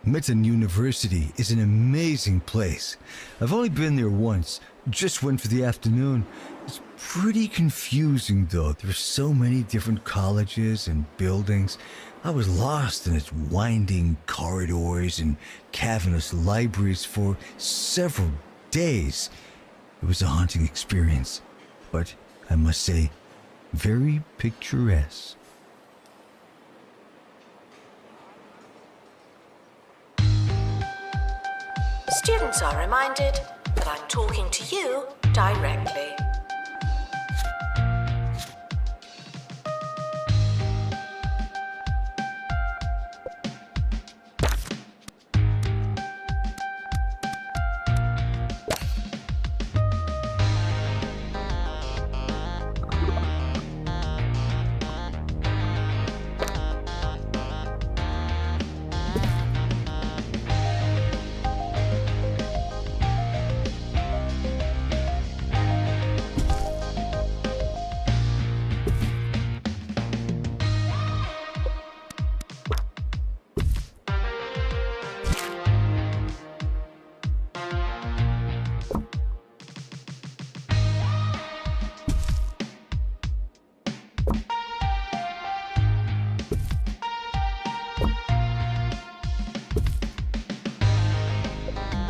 Mitten University is an amazing place. I've only been there once, just went for the afternoon. It's pretty confusing though. There's so many different colleges and buildings. I was lost in its winding corridors and cavernous libraries for several days. It was a haunting experience, but I must say, very picturesque. Students are reminded that I'm talking to you directly.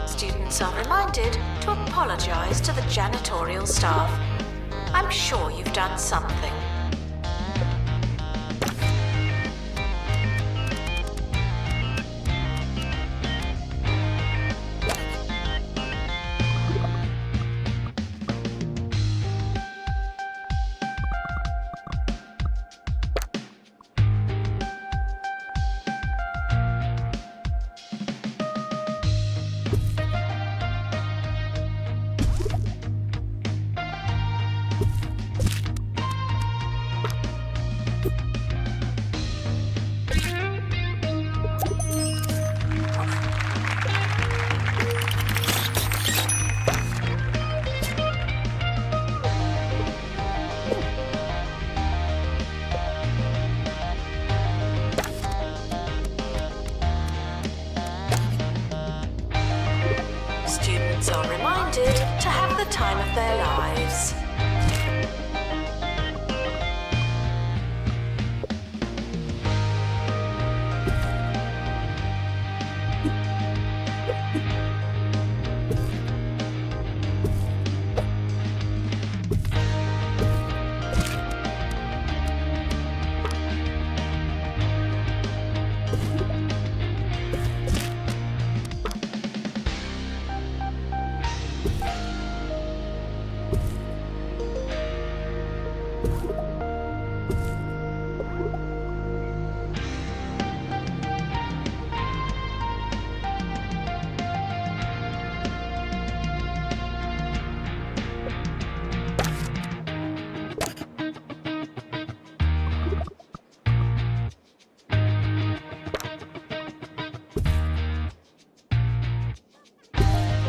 Students are reminded to apologise to the janitorial staff. I'm sure you've done something. Students are reminded to have the time of their lives.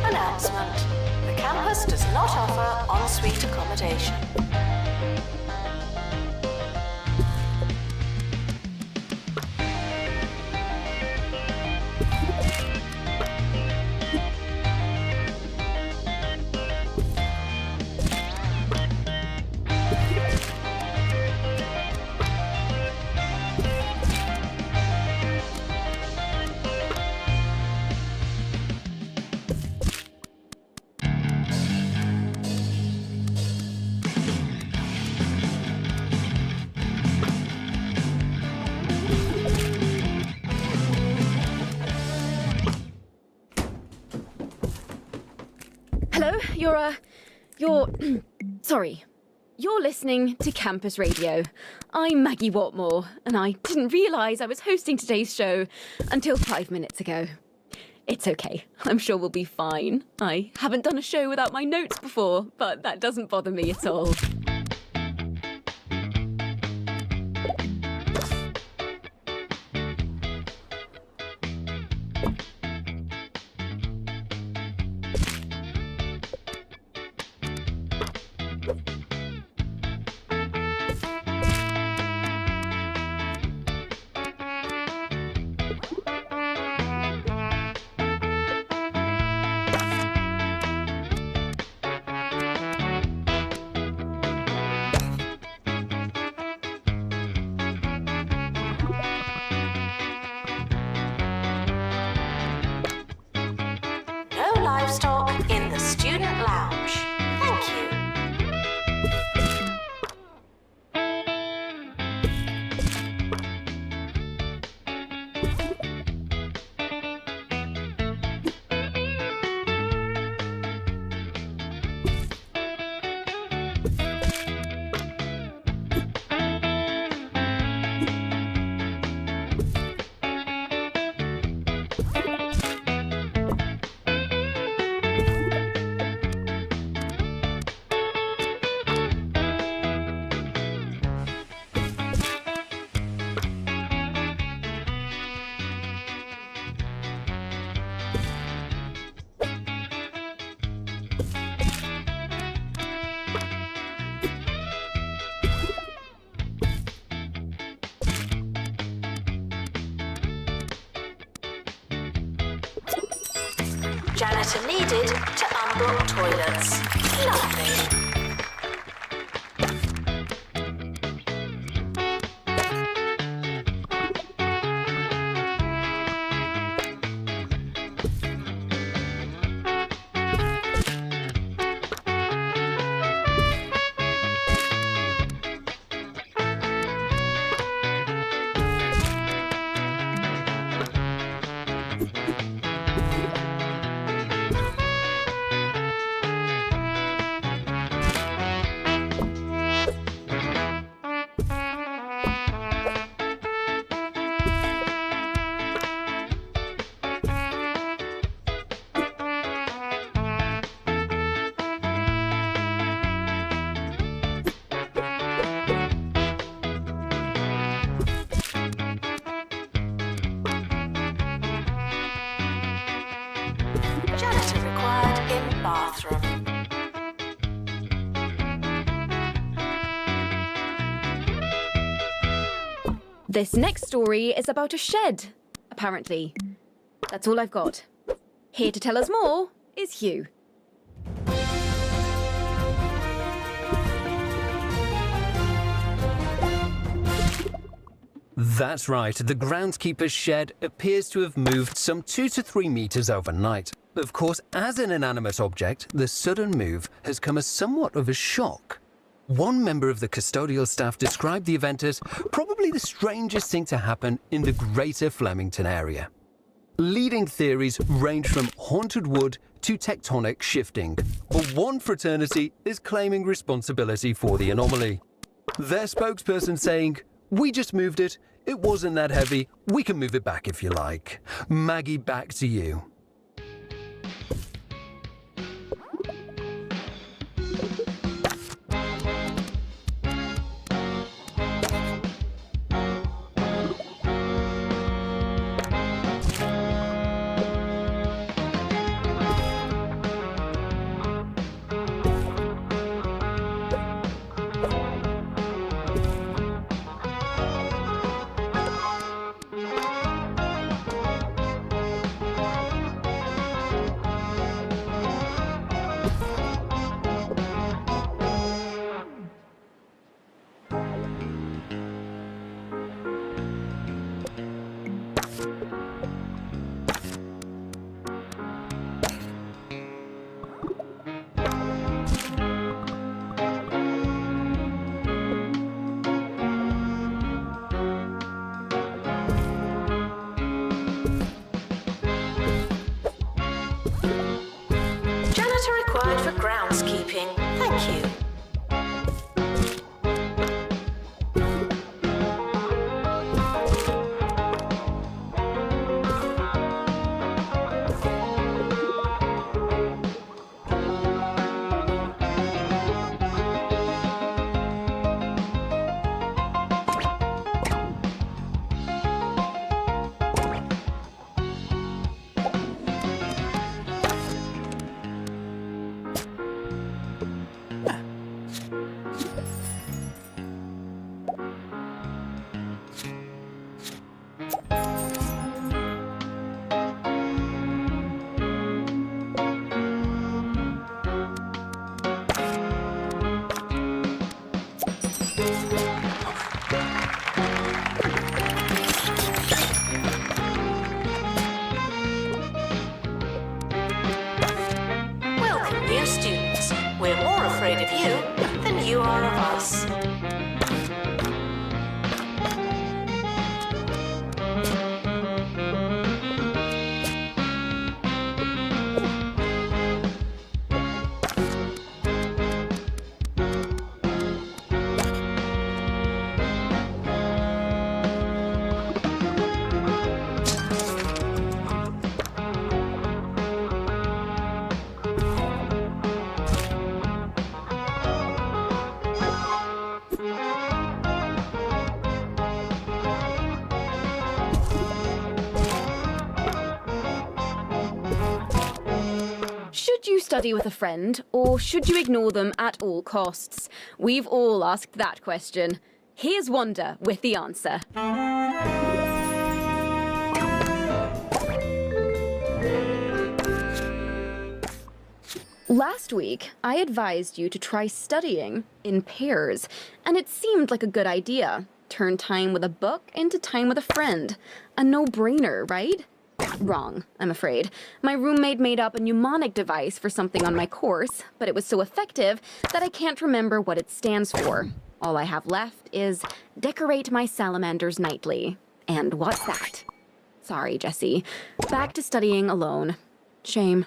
Announcement. The campus does not offer ensuite accommodation. Hello, you're sorry. You're listening to Campus Radio. I'm Maggie Watmore, and I didn't realise I was hosting today's show until 5 minutes ago. It's okay. I'm sure we'll be fine. I haven't done a show without my notes before, but that doesn't bother me at all. livestock in the student lounge. Thank you. Janitor needed to unblock toilets. Lovely. Janitor required in bathroom. This next story is about a shed, apparently. That's all I've got. Here to tell us more is Hugh. That's right, the groundskeeper's shed appears to have moved some 2 to 3 meters overnight. Of course, as an inanimate object, the sudden move has come as somewhat of a shock. One member of the custodial staff described the event as probably the strangest thing to happen in the greater Flemington area. Leading theories range from haunted wood to tectonic shifting, but one fraternity is claiming responsibility for the anomaly. Their spokesperson saying, "We just moved it. It wasn't that heavy. We can move it back if you like." Maggie, back to you. Required for groundskeeping. Thank you. We're more afraid of you than you are of us. Should you study with a friend, or should you ignore them at all costs? We've all asked that question. Here's Wanda with the answer. Last week, I advised you to try studying in pairs, and it seemed like a good idea. Turn time with a book into time with a friend. A no-brainer, right? Wrong, I'm afraid. My roommate made up a mnemonic device for something on my course, but it was so effective that I can't remember what it stands for. All I have left is decorate my salamanders nightly. And what's that? Sorry, Jessie. Back to studying alone. Shame.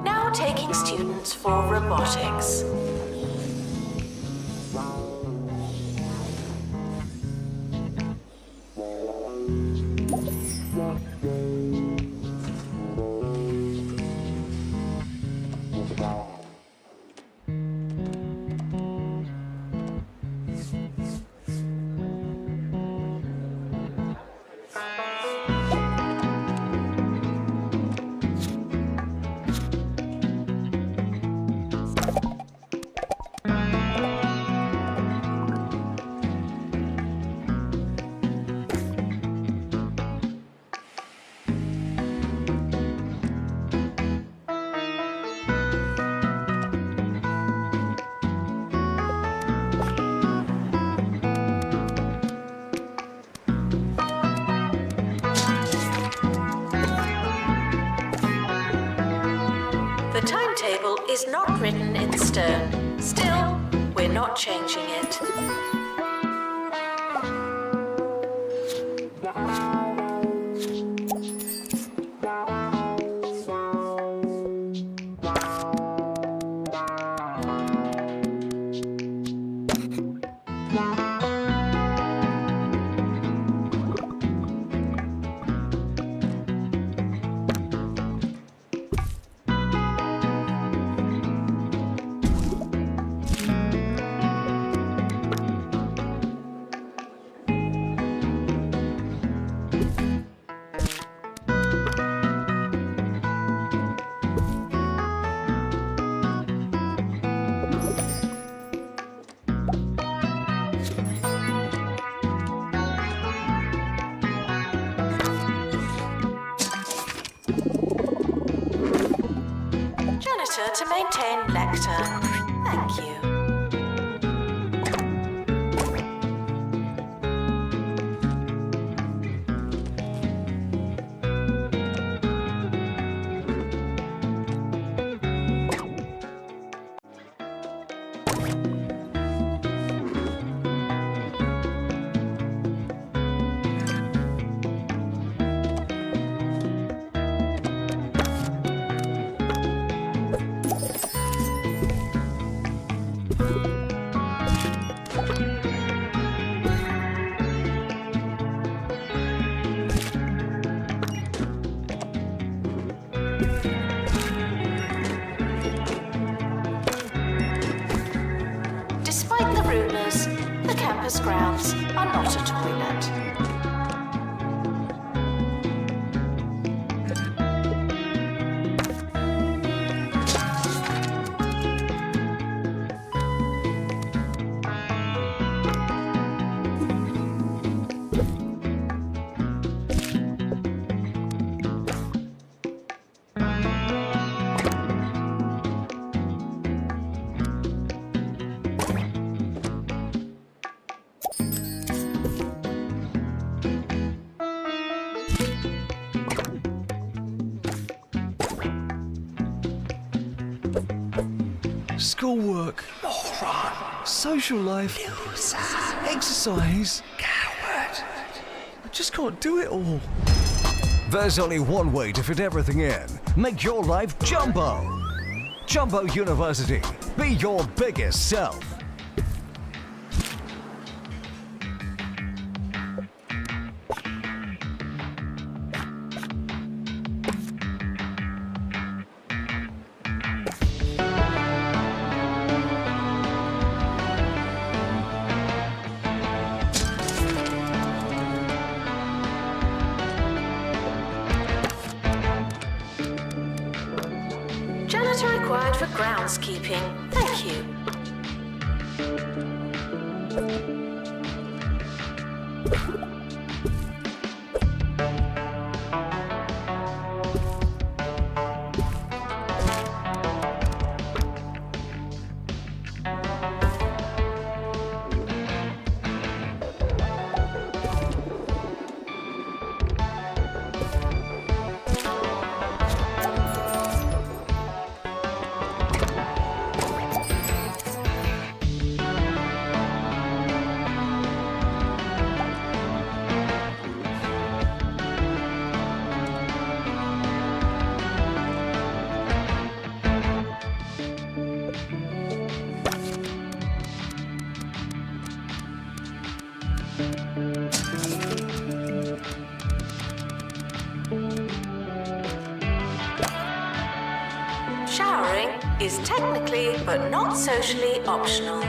Now taking students for robotics. The timetable is not written in stone. Still, we're not changing it. Janitor to maintain lectern. Thank you. Despite the rumours, the campus grounds are not a toilet. Schoolwork, social life, exercise. Coward. I just can't do it all. There's only one way to fit everything in. Make your life Jumbo. Jumbo University. Be your biggest self. Janitor required for groundskeeping. Thank you. Showering is technically but not socially optional.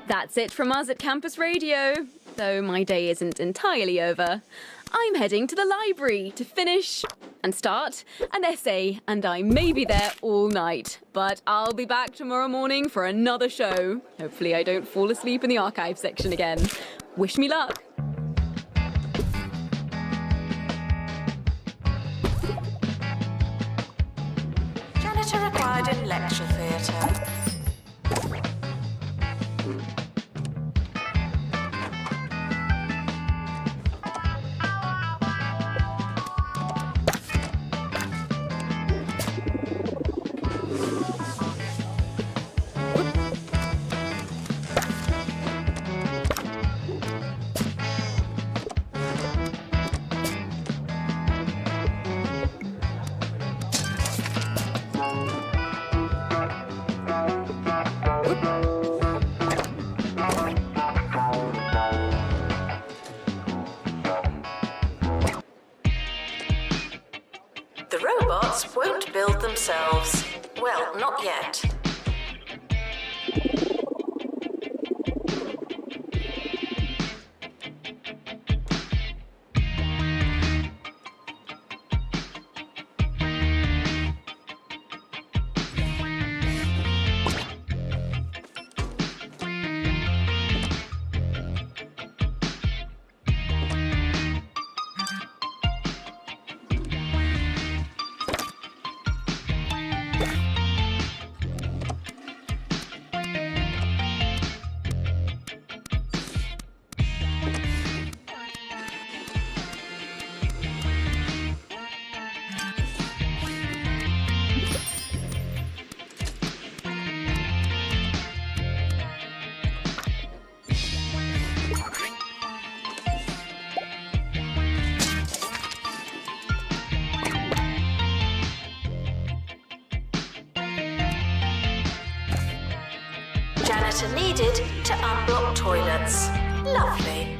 That's it from us at Campus Radio, though my day isn't entirely over. I'm heading to the library to finish and start an essay, and I may be there all night. But I'll be back tomorrow morning for another show. Hopefully I don't fall asleep in the archive section again. Wish me luck. Janitor required in lecture theatre. The robots won't build themselves. Well, not yet. monitor needed to unblock toilets. Lovely.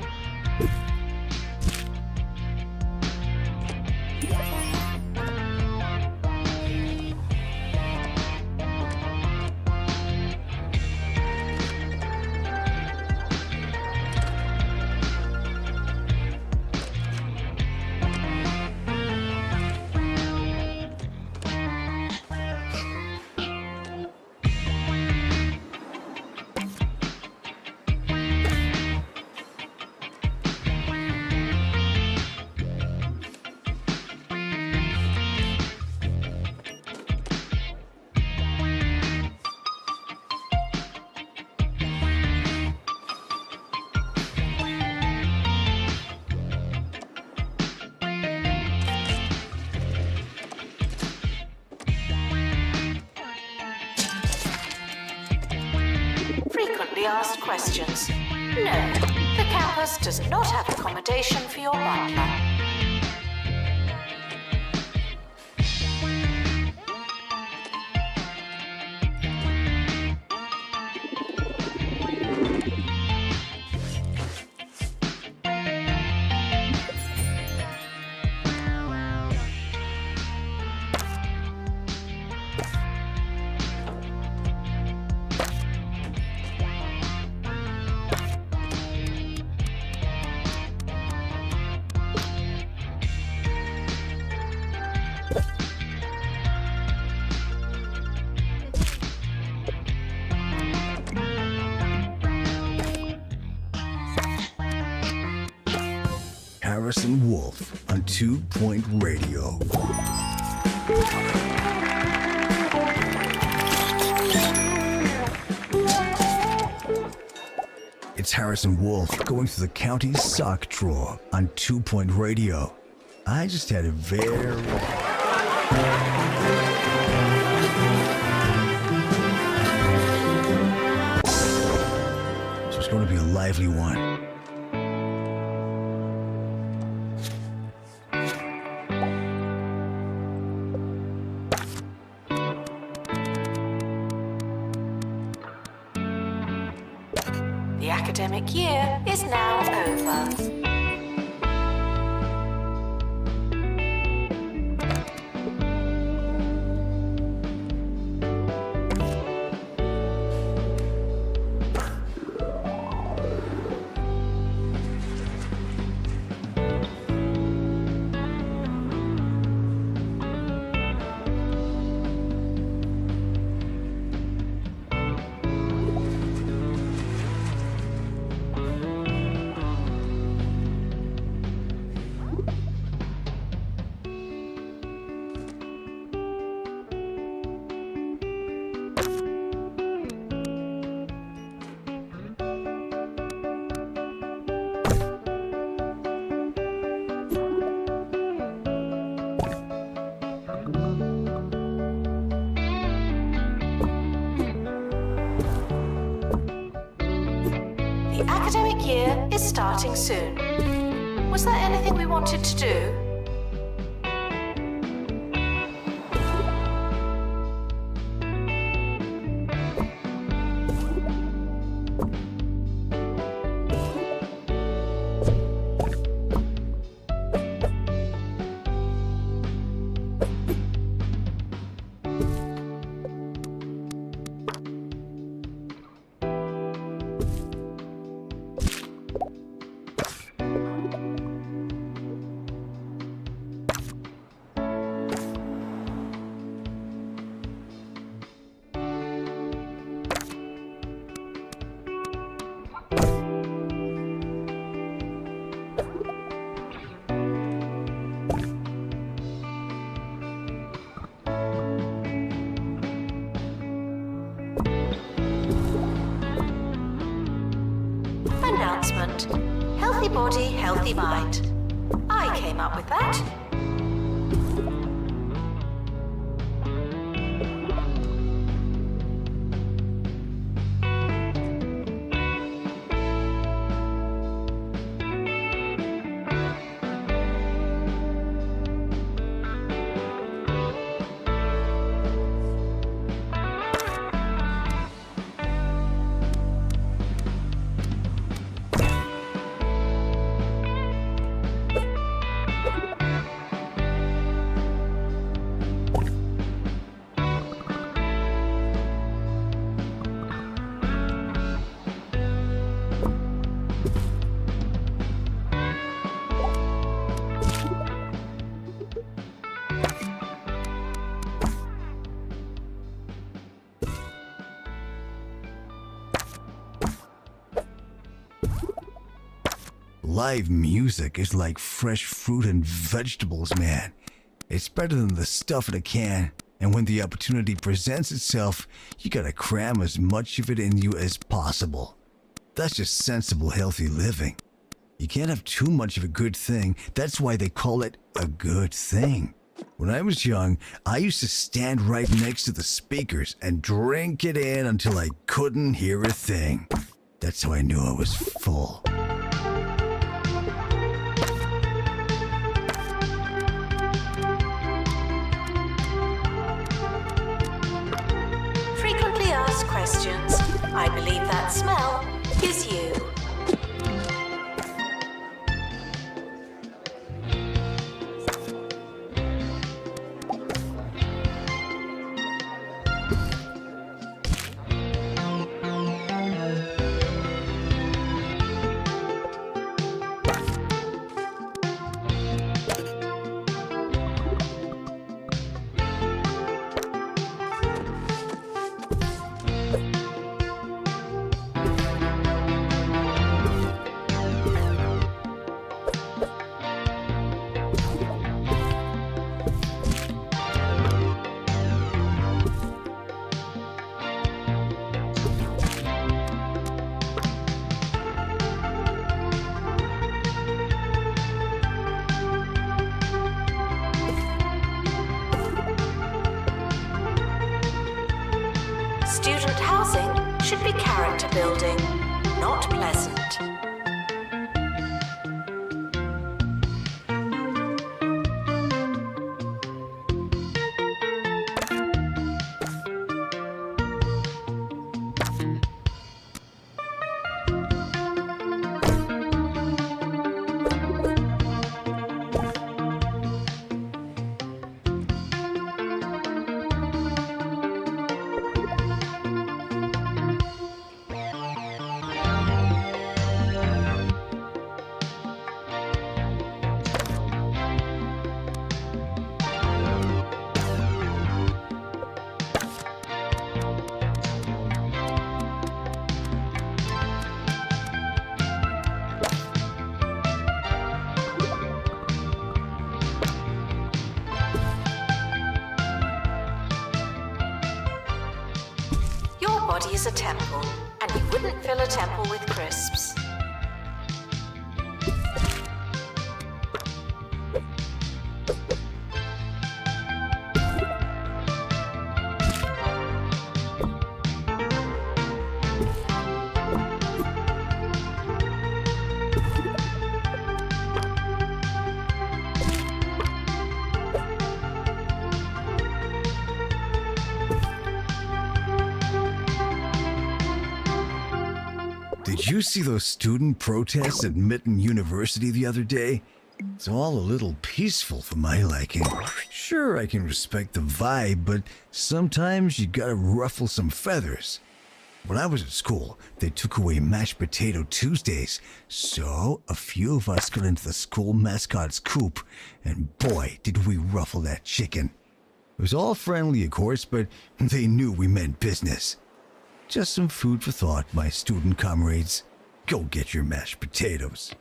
Frequently asked questions. No, the campus does not have accommodation for your butler. Harrison Wolf on 2 Point Radio. It's Harrison Wolf going through the county's sock drawer on 2 Point Radio. I just had a very... So it's going to be a lively one. The academic year is now over. The academic year is starting soon. Was there anything we wanted to do? Announcement. Healthy body, healthy mind. I came up with that. live music is like fresh fruit and vegetables, man. It's better than the stuff in a can, and when the opportunity presents itself, you gotta cram as much of it in you as possible. That's just sensible, healthy living. You can't have too much of a good thing. That's why they call it a good thing. When I was young, I used to stand right next to the speakers and drink it in until I couldn't hear a thing. That's how I knew I was full. Frequently asked questions. I believe that smell is you. Student housing should be character building, not pleasant. Your body is a temple, and you wouldn't fill a temple with crisps. Did you see those student protests at Mitten University the other day? It's all a little peaceful for my liking. Sure, I can respect the vibe, but sometimes you gotta ruffle some feathers. When I was at school, they took away mashed potato Tuesdays, so a few of us got into the school mascot's coop, and boy, did we ruffle that chicken. It was all friendly, of course, but they knew we meant business. Just some food for thought, my student comrades. Go get your mashed potatoes.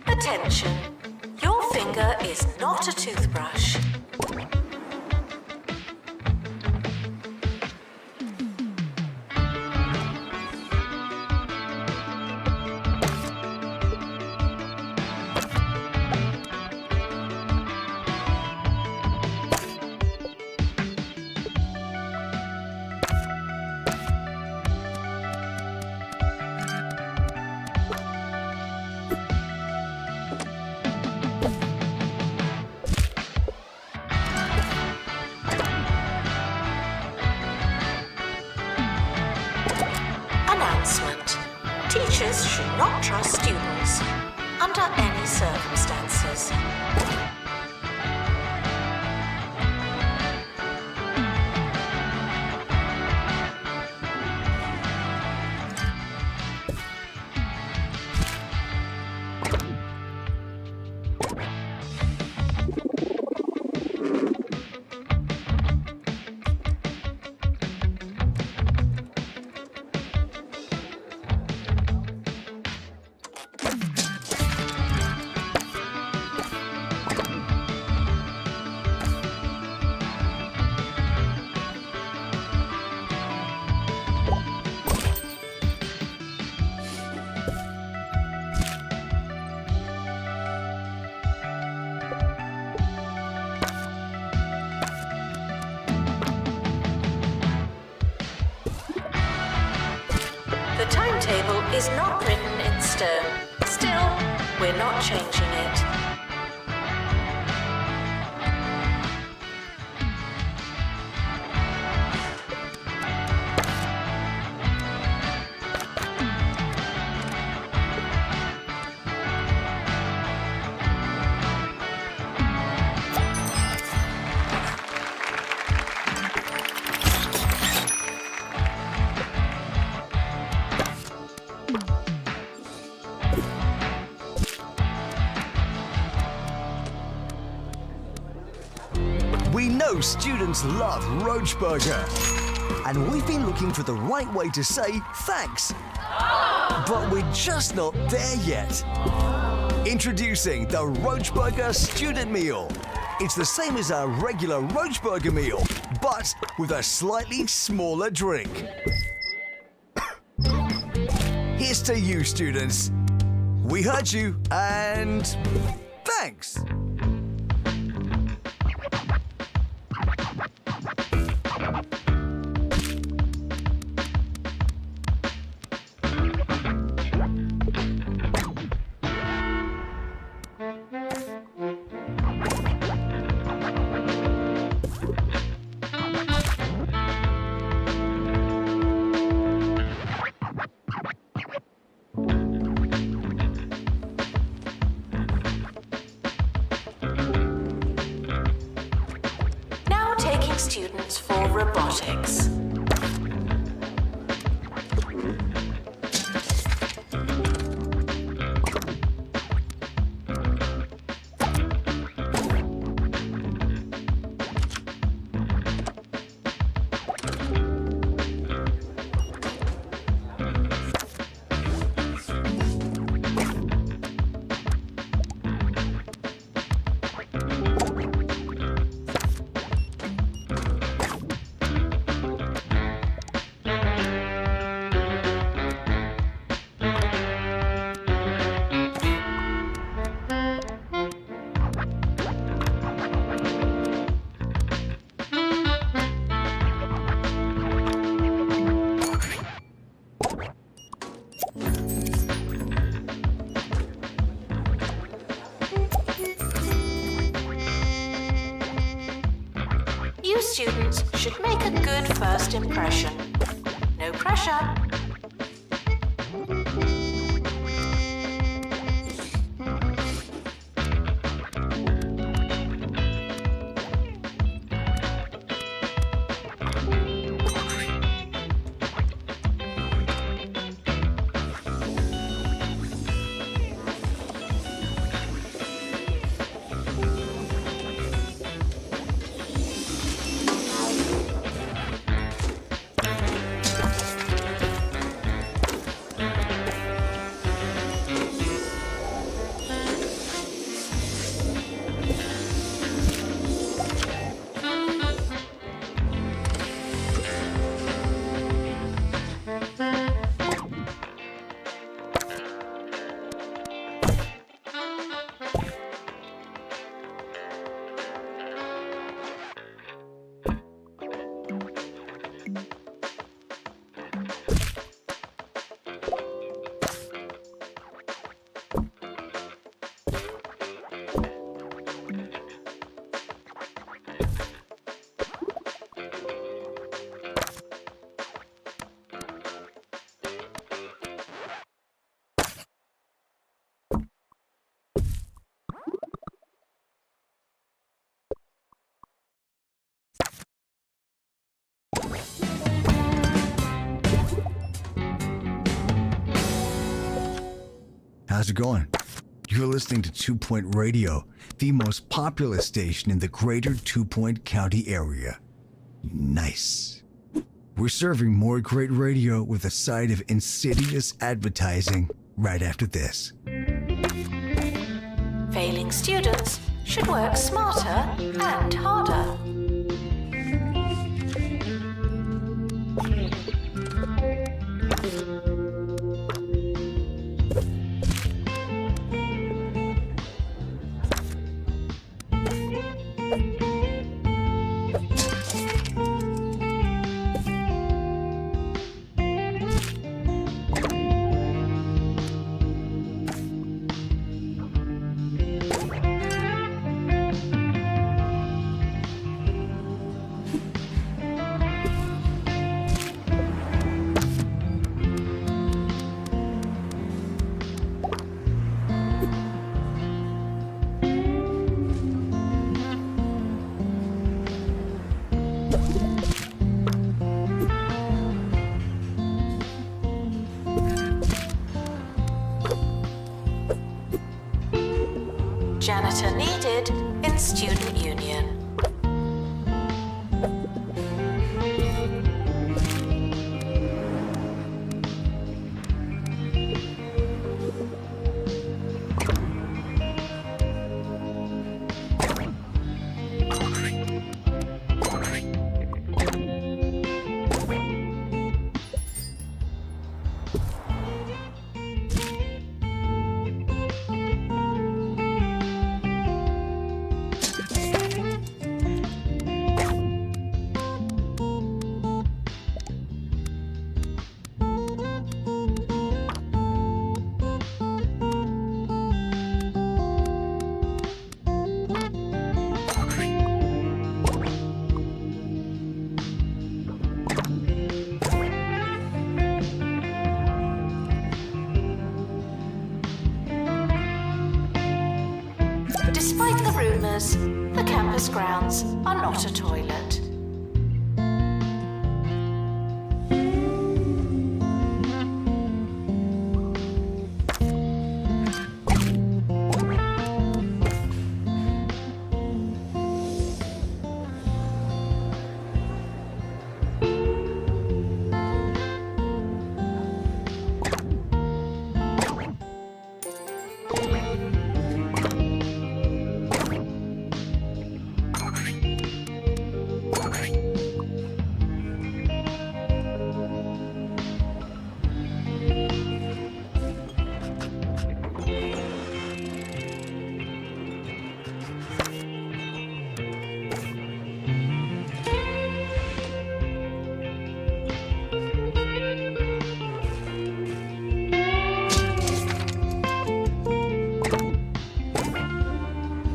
Attention, your finger is not a toothbrush. Teachers should not trust students under any circumstances. The timetable is not written in stone. Still, we're not changing it. We know students love Roach Burger, and we've been looking for the right way to say thanks. But we're just not there yet. Introducing the Roach Burger Student Meal. It's the same as our regular Roach Burger meal, but with a slightly smaller drink. Here's to you, students. We heard you, and thanks. Students for robotics. You students should make a good first impression. No pressure. how's it going? You're listening to 2 Point Radio, the most popular station in the greater 2 Point County area. Nice. We're serving more great radio with a side of insidious advertising right after this. Failing students should work smarter and harder. Janitor needed in student union. Despite the rumours, the campus grounds are not a toilet.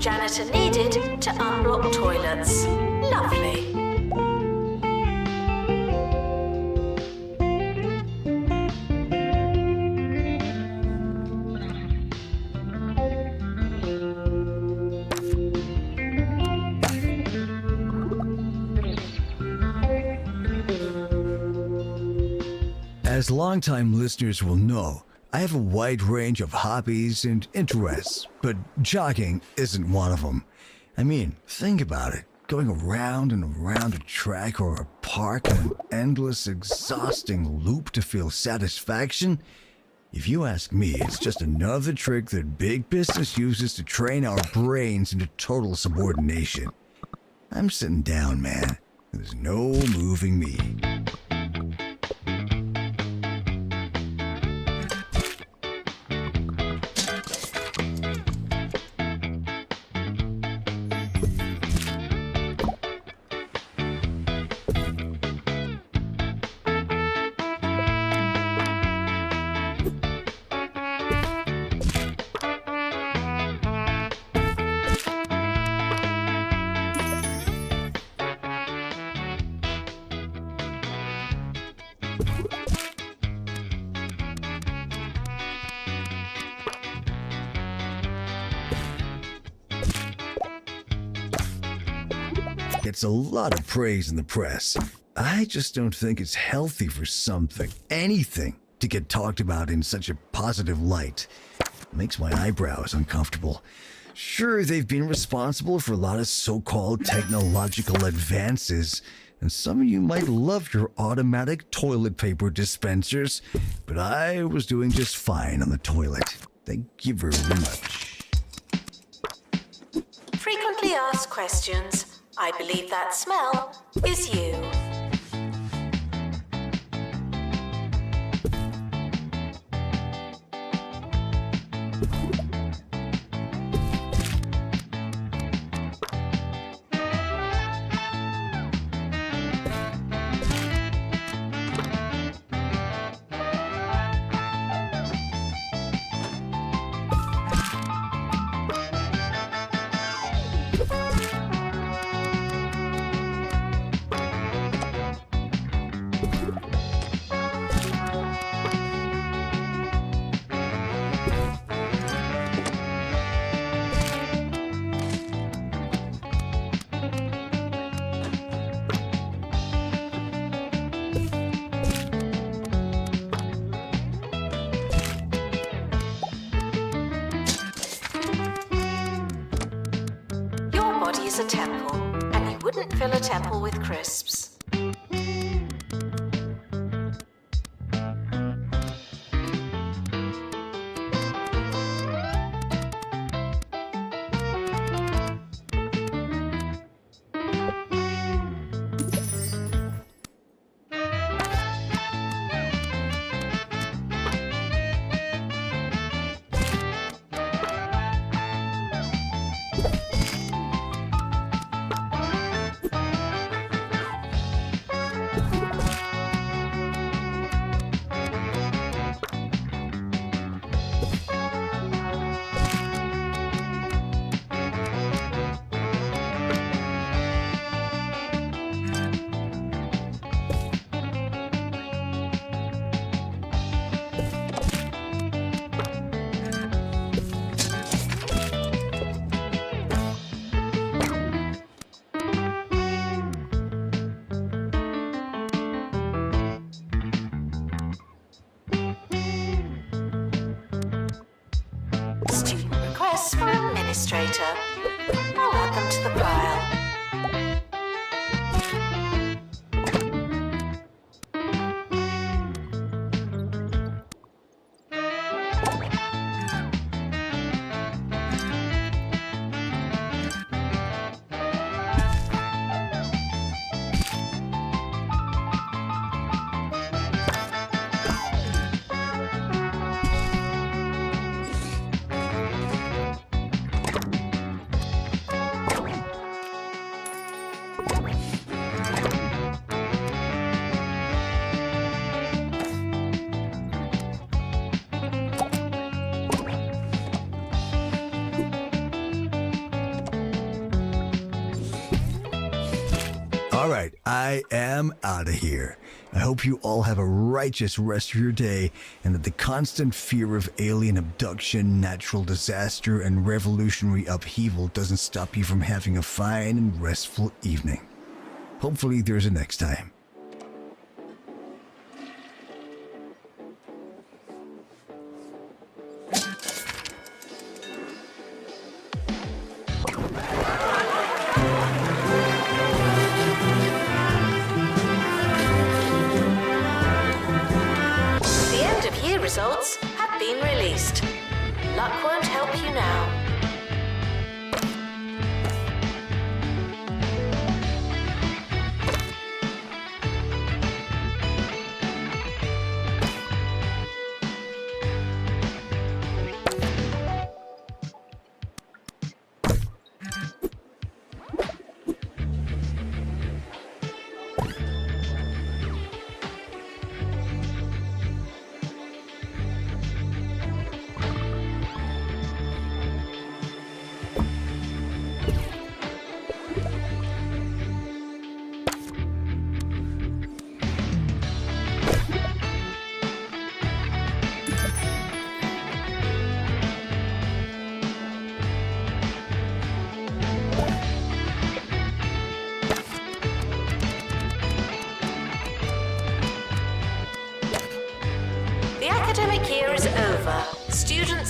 Janitor needed to unblock toilets. Lovely. As longtime listeners will know, I have a wide range of hobbies and interests, but jogging isn't one of them. I mean, think about it. Going around and around a track or a park in an endless, exhausting loop to feel satisfaction? If you ask me, it's just another trick that big business uses to train our brains into total subordination. I'm sitting down, man. There's no moving me. Gets a lot of praise in the press. I just don't think it's healthy for anything, to get talked about in such a positive light. makes my eyebrows uncomfortable. Sure, they've been responsible for a lot of so-called technological advances, and some of you might love your automatic toilet paper dispensers, but I was doing just fine on the toilet. Thank you very much. Frequently asked questions. I believe that smell is you. Is a temple, and you wouldn't fill a temple with crisps. Student requests for administrator. I'll add them to the pile. All right, I am out of here. I hope you all have a righteous rest of your day, and that the constant fear of alien abduction, natural disaster, and revolutionary upheaval doesn't stop you from having a fine and restful evening. Hopefully there's a next time. Results have been released. Luck won't help you now.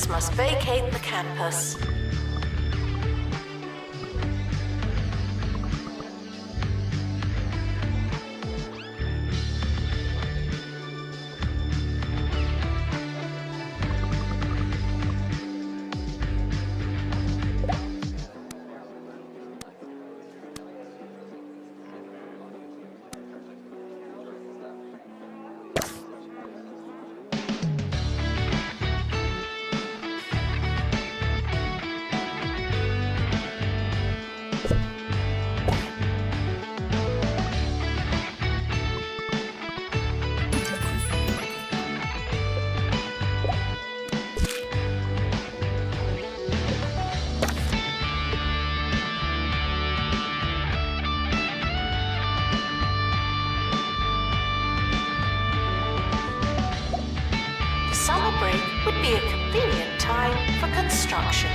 students must vacate the campus. Summer break would be a convenient time for construction.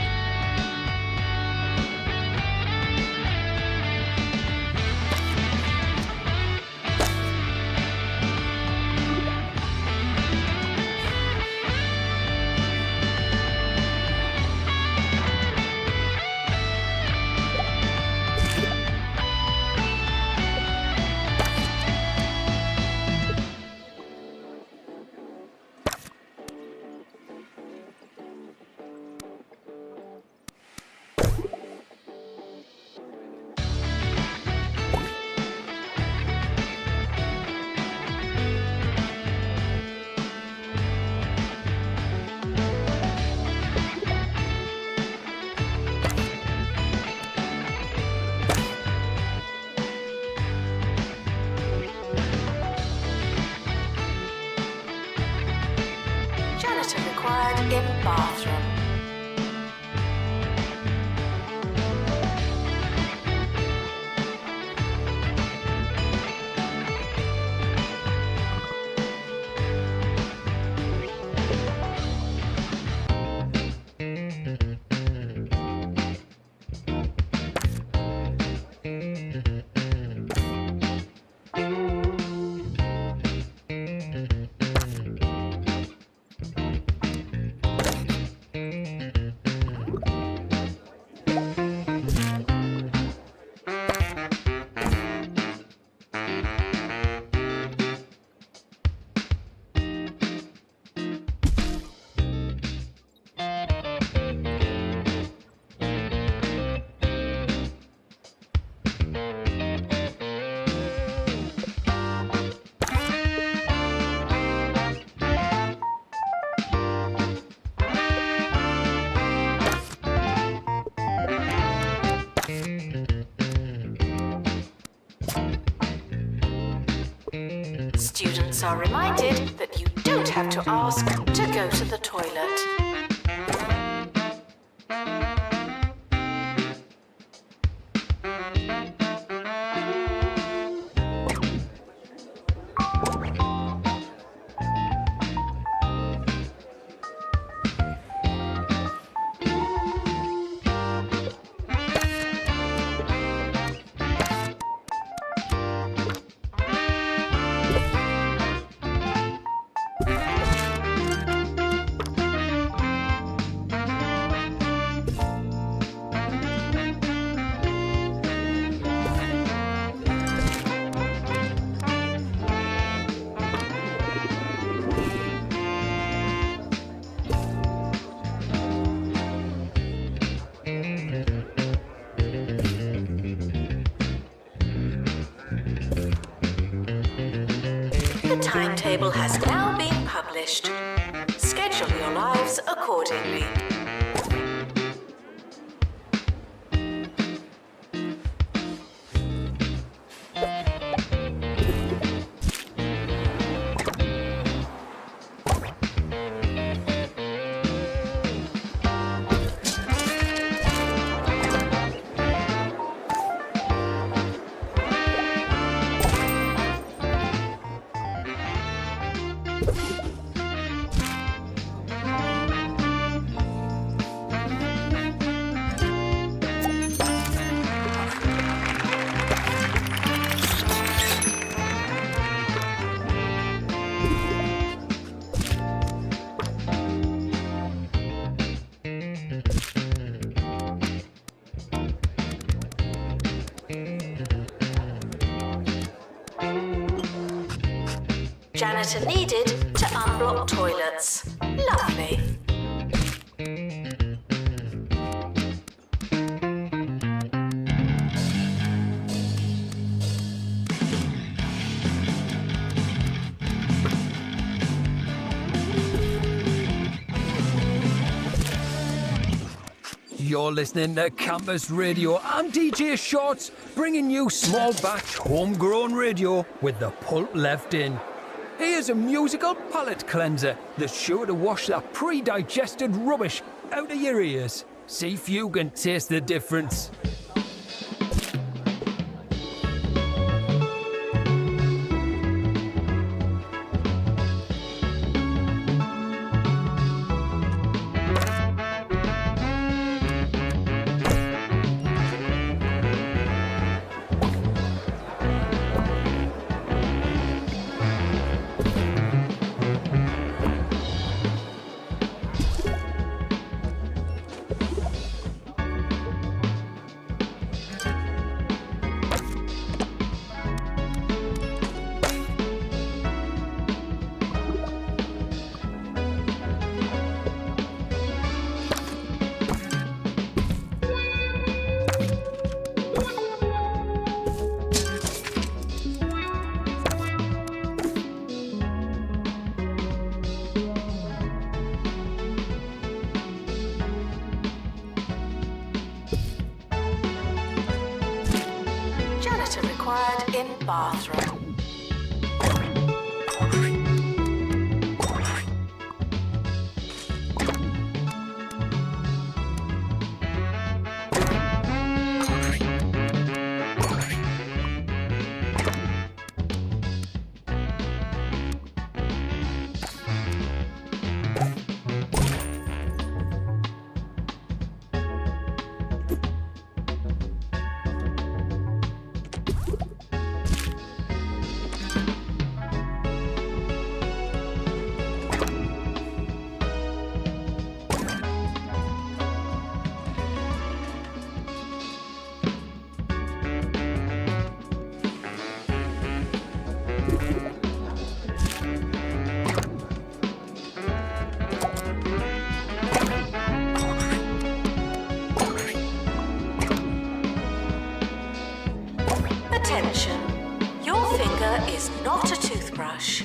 Janitor required in bathroom. Students are reminded that you don't have to ask to go to the toilet. The timetable has now been published. Schedule your lives accordingly. Janitor needed to unblock toilets. Lovely. You're listening to Campus Radio. I'm DJ Shorts, bringing you small batch homegrown radio with the pulp left in. Here's a musical palate cleanser that's sure to wash that pre-digested rubbish out of your ears. See if you can taste the difference. Janitor required in bathroom. Attention, your finger is not a toothbrush.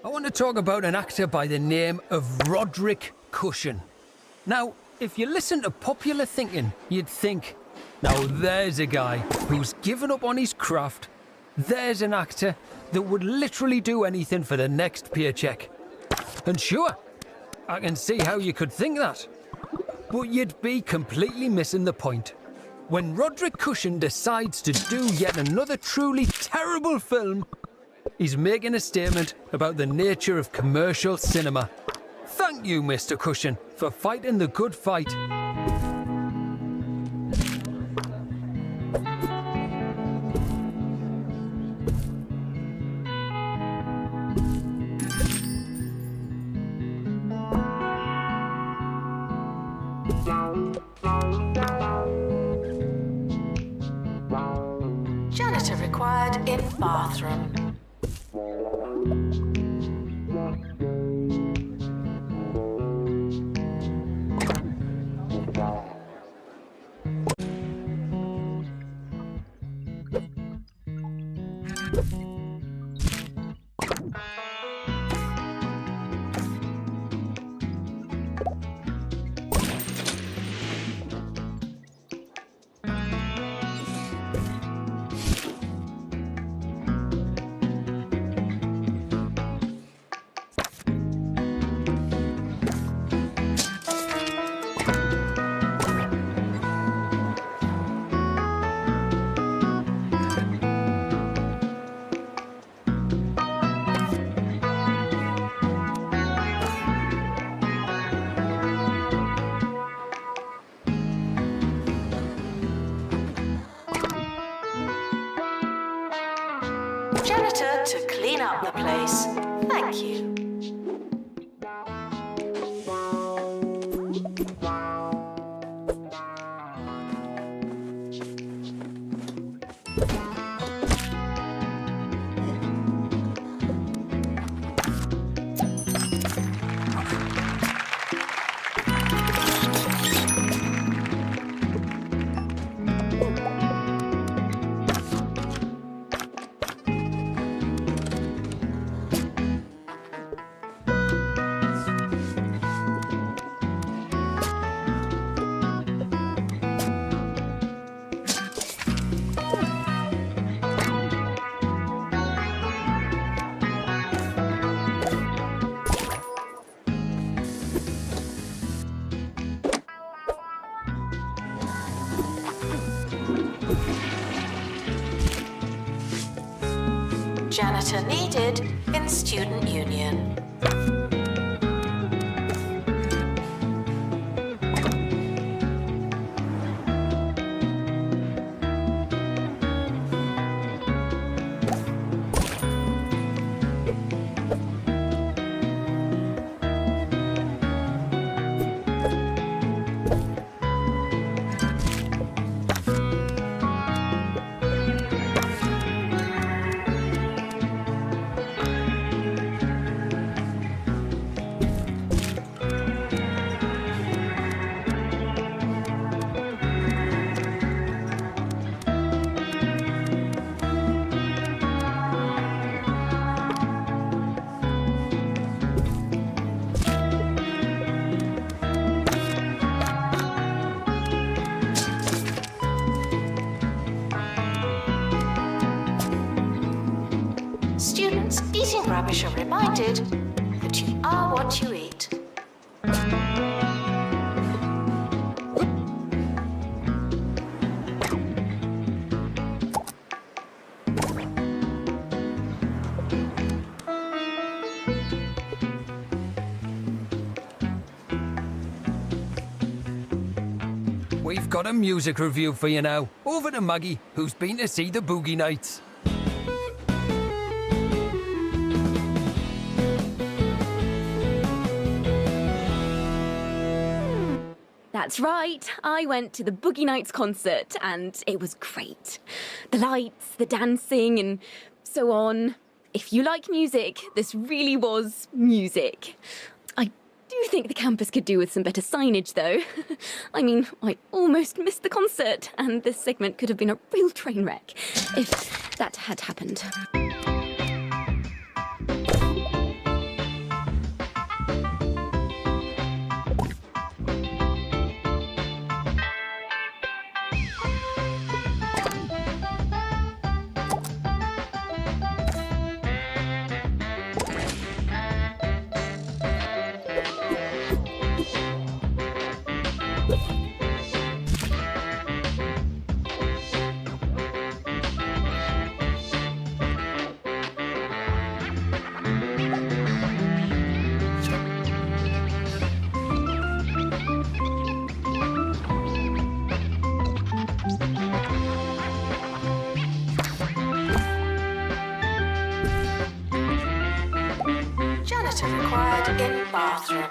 I want to talk about an actor by the name of Roderick Cushion. Now, if you listen to popular thinking, you'd think, now there's a guy who's given up on his craft. There's an actor that would literally do anything for the next paycheck. And sure, I can see how you could think that. But you'd be completely missing the point. When Roderick Cushion decides to do yet another truly terrible film, he's making a statement about the nature of commercial cinema. Thank you, Mr. Cushion, for fighting the good fight. Janitor required in bathroom. janitor to clean up the place. Thank you. Janitor needed in student union. Students eating rubbish are reminded that you are what you eat. We've got a music review for you now. Over to Maggie, who's been to see the Boogie Nights. That's right, I went to the Boogie Nights concert and it was great. The lights, the dancing and so on. If you like music, this really was music. I do think the campus could do with some better signage though. I mean, I almost missed the concert and this segment could have been a real train wreck if that had happened. Janitor required in bathroom.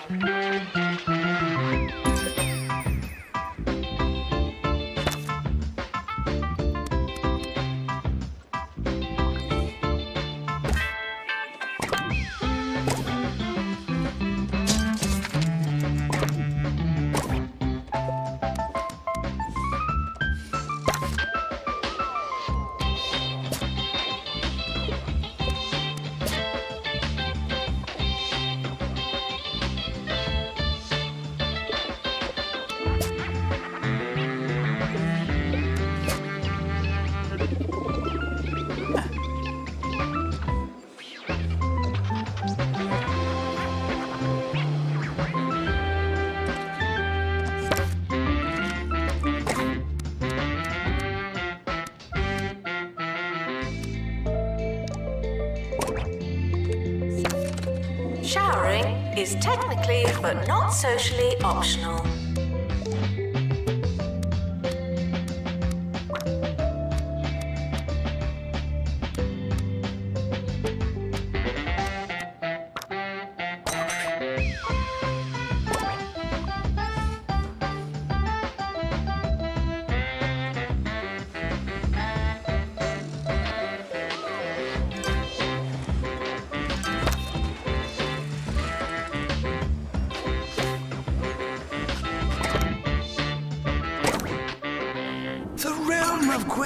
Showering is technically but not socially optional.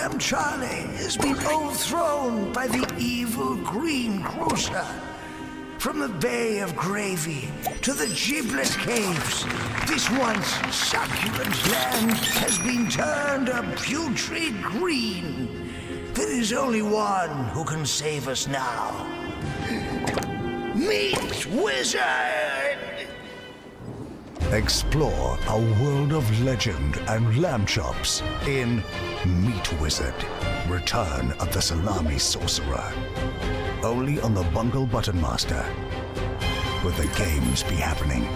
Lamb Charlie has been overthrown by the evil green grocer. From the Bay of Gravy to the Giblet Caves, this once succulent land has been turned a putrid green. There is only one who can save us now. Meat Wizard! Explore a world of legend and lamb chops in Meat Wizard, Return of the Salami Sorcerer. Only on the Bungle Button Master, where the games be happening.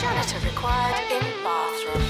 Janitor required in bathroom.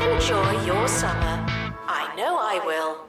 Enjoy your summer. I know I will.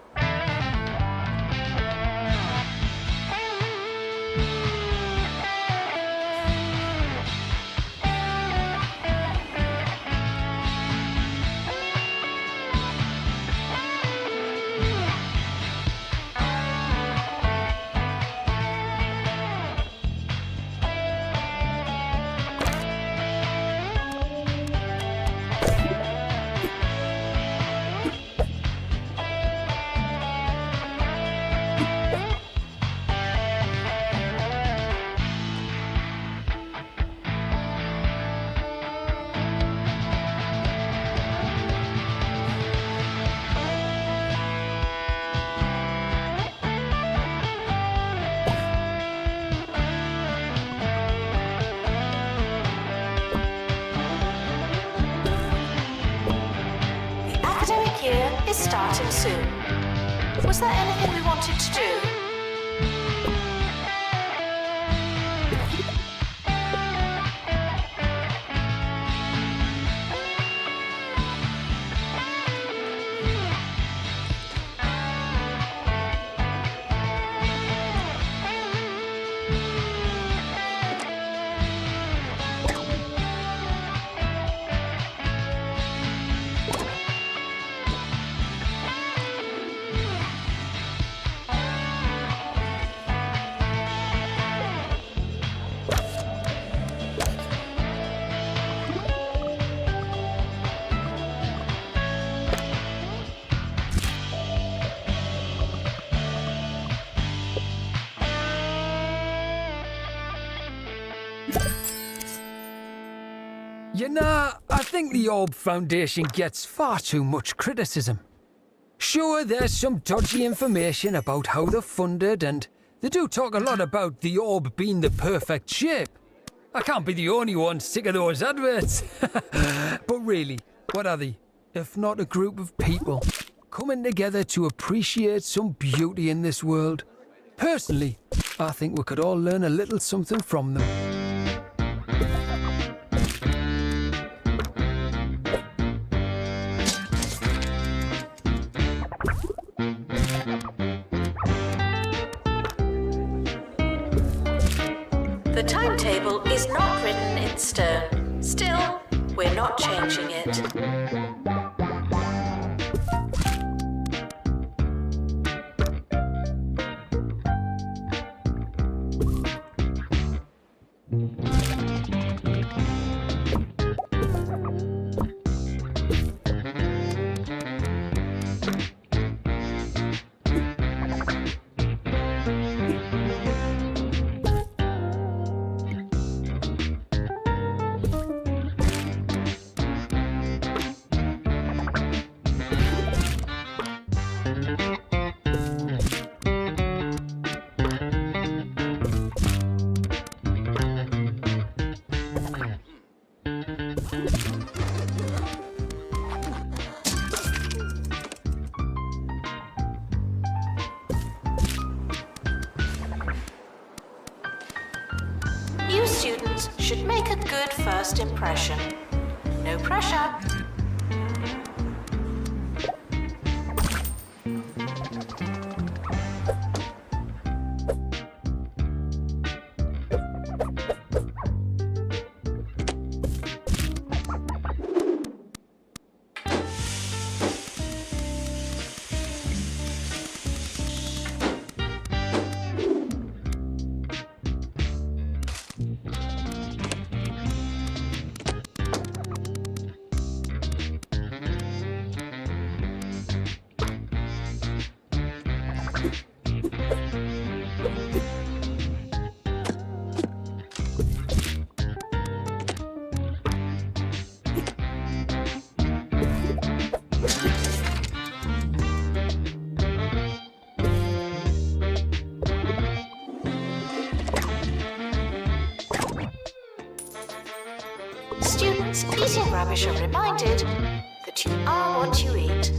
Year is starting soon. Was there anything we wanted to do? You know, I think the Orb Foundation gets far too much criticism. Sure, there's some dodgy information about how they're funded, and they do talk a lot about the Orb being the perfect shape. I can't be the only one sick of those adverts. But really, what are they, if not a group of people coming together to appreciate some beauty in this world? Personally, I think we could all learn a little something from them. The timetable is not written in stone. Still, we're not changing it. You students should make a good first impression. No pressure. Students eating rubbish are reminded that you are what you eat.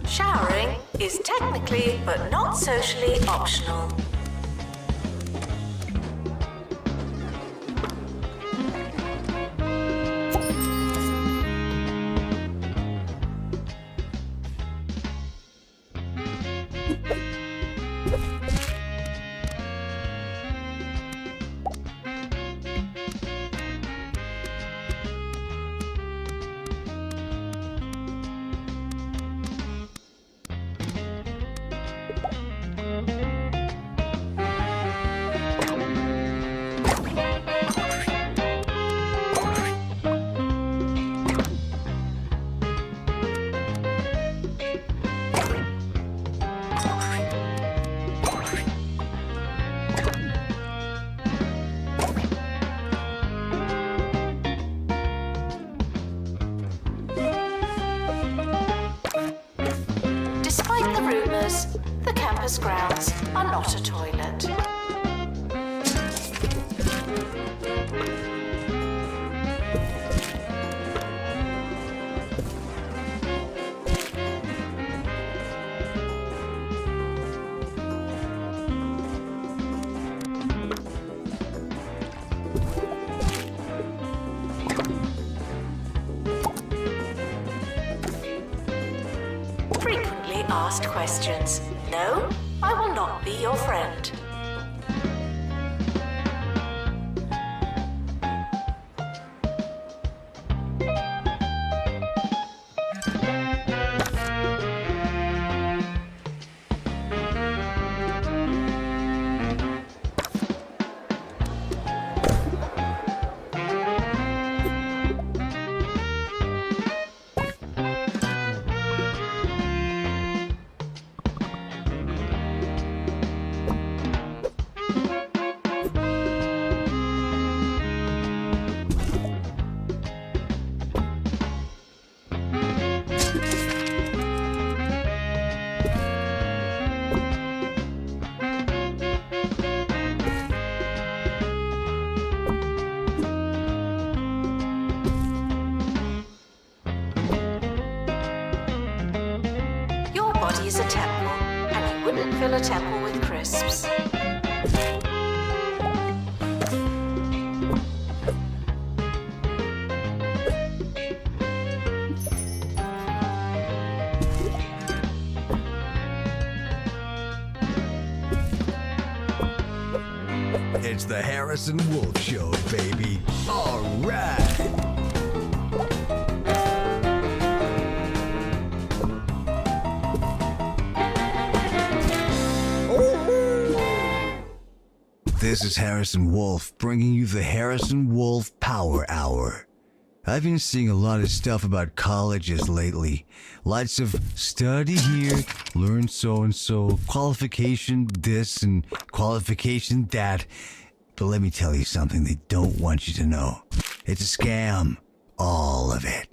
Showering is technically but not socially optional. Despite the rumours, the campus grounds are not a toilet. Frequently asked questions. No, I will not be your friend. Your body is a temple, and you wouldn't fill a temple with crisps. It's the Harrison Wolf Show, baby. All right. This is Harrison Wolf bringing you the Harrison Wolf Power Hour. I've been seeing a lot of stuff about colleges lately. Lots of study here, learn so-and-so, qualification this and qualification that. But let me tell you something they don't want you to know. It's a scam. All of it.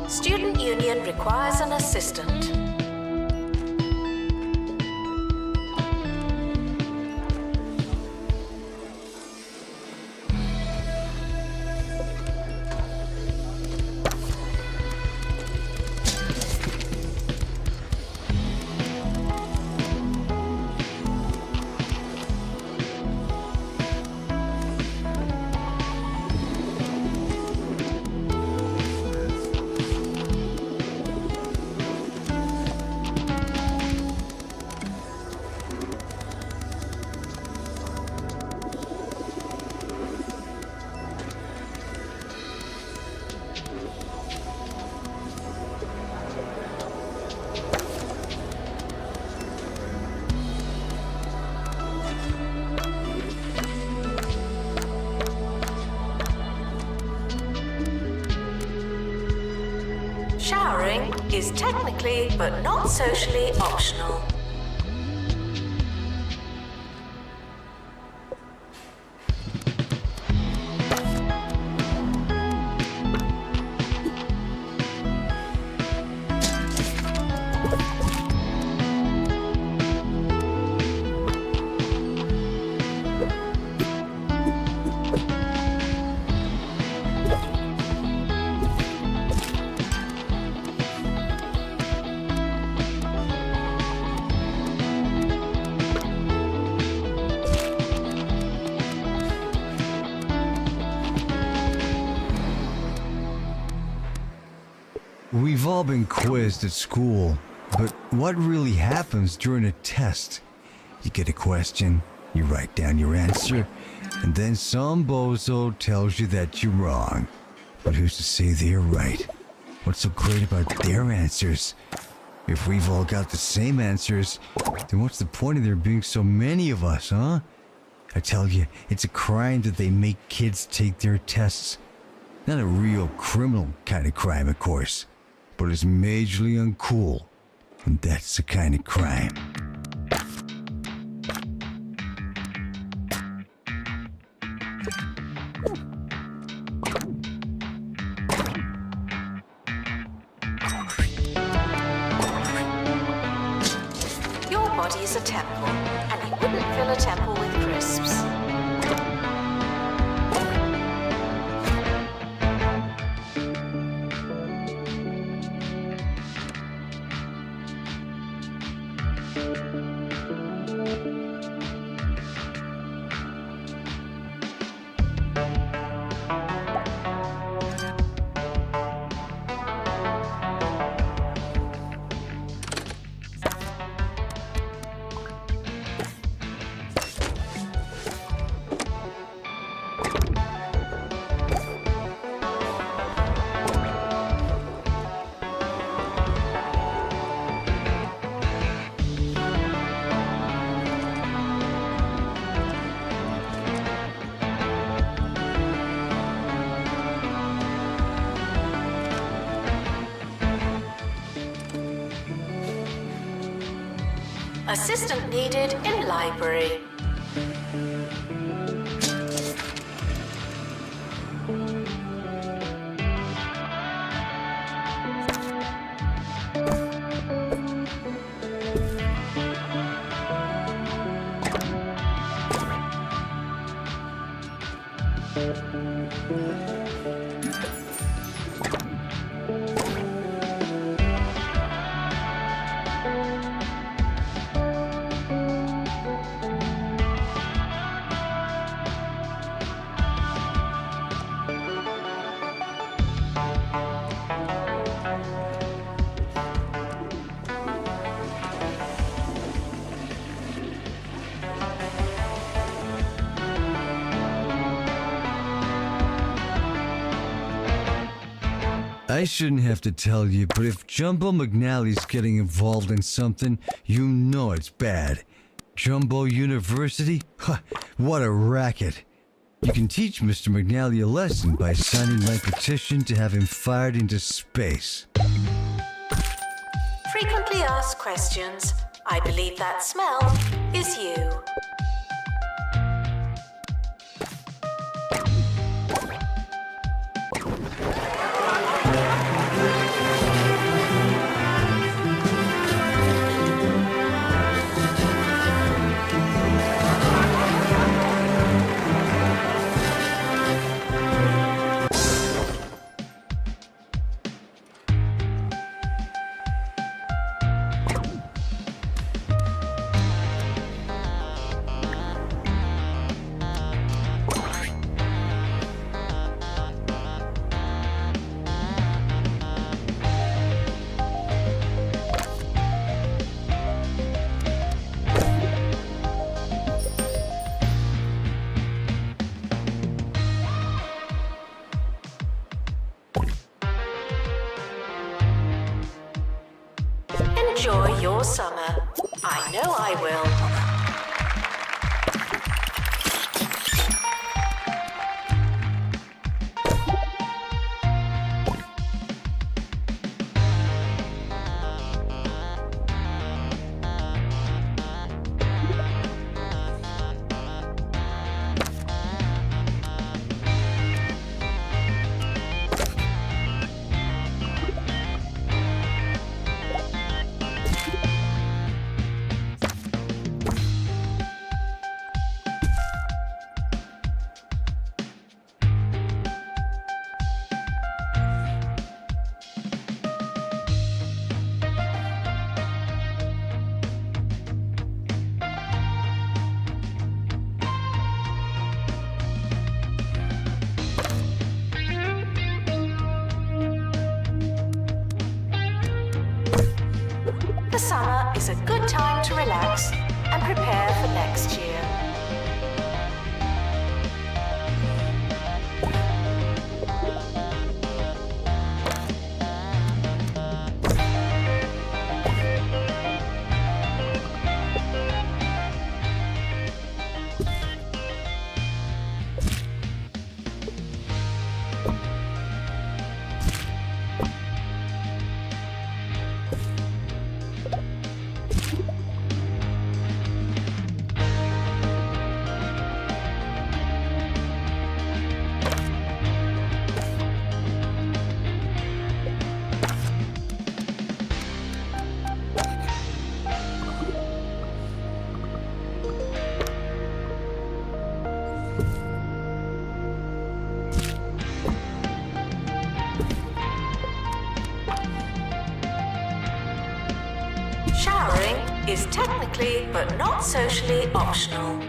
Student Union requires an assistant. Showering is technically but not socially optional. We've all been quizzed at school, but what really happens during a test? You get a question, you write down your answer, and then some bozo tells you that you're wrong. But who's to say they're right? What's so great about their answers? If we've all got the same answers, then what's the point of there being so many of us, huh? I tell you, it's a crime that they make kids take their tests. Not a real criminal kind of crime, of course, but it's majorly uncool, and that's the kind of crime. Your body is a temple, and you wouldn't fill a temple with crisps. Assistant needed in library. I shouldn't have to tell you, but if Jumbo McNally's getting involved in something, you know it's bad. Jumbo University? Huh, what a racket. You can teach Mr. McNally a lesson by signing my petition to have him fired into space. Frequently asked questions. I believe that smell is you. Enjoy your summer. I know I will. The summer is a good time to relax and prepare for next year. Showering is technically but not socially optional.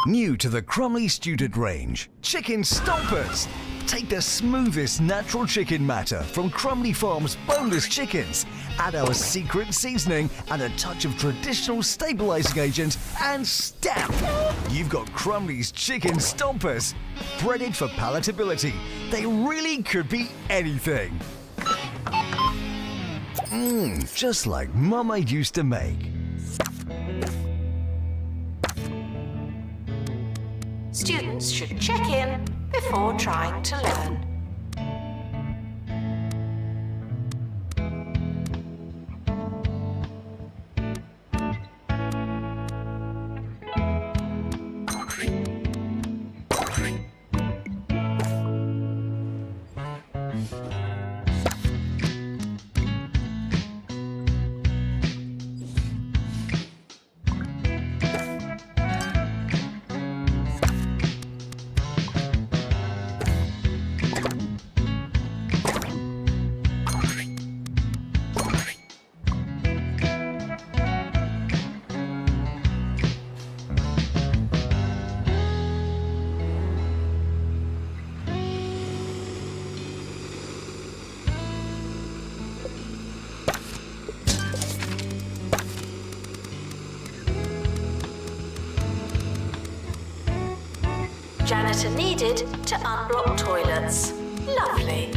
New to the Crumley student range, Chicken Stompers. Take the smoothest natural chicken matter from Crumley Farms boneless chickens. Add our secret seasoning and a touch of traditional stabilizing agent and stamp. You've got Crumley's Chicken Stompers. Breaded for palatability, they really could be anything. Just like Mama used to make. Students should check in before trying to learn. Janitor needed to unblock toilets. Lovely.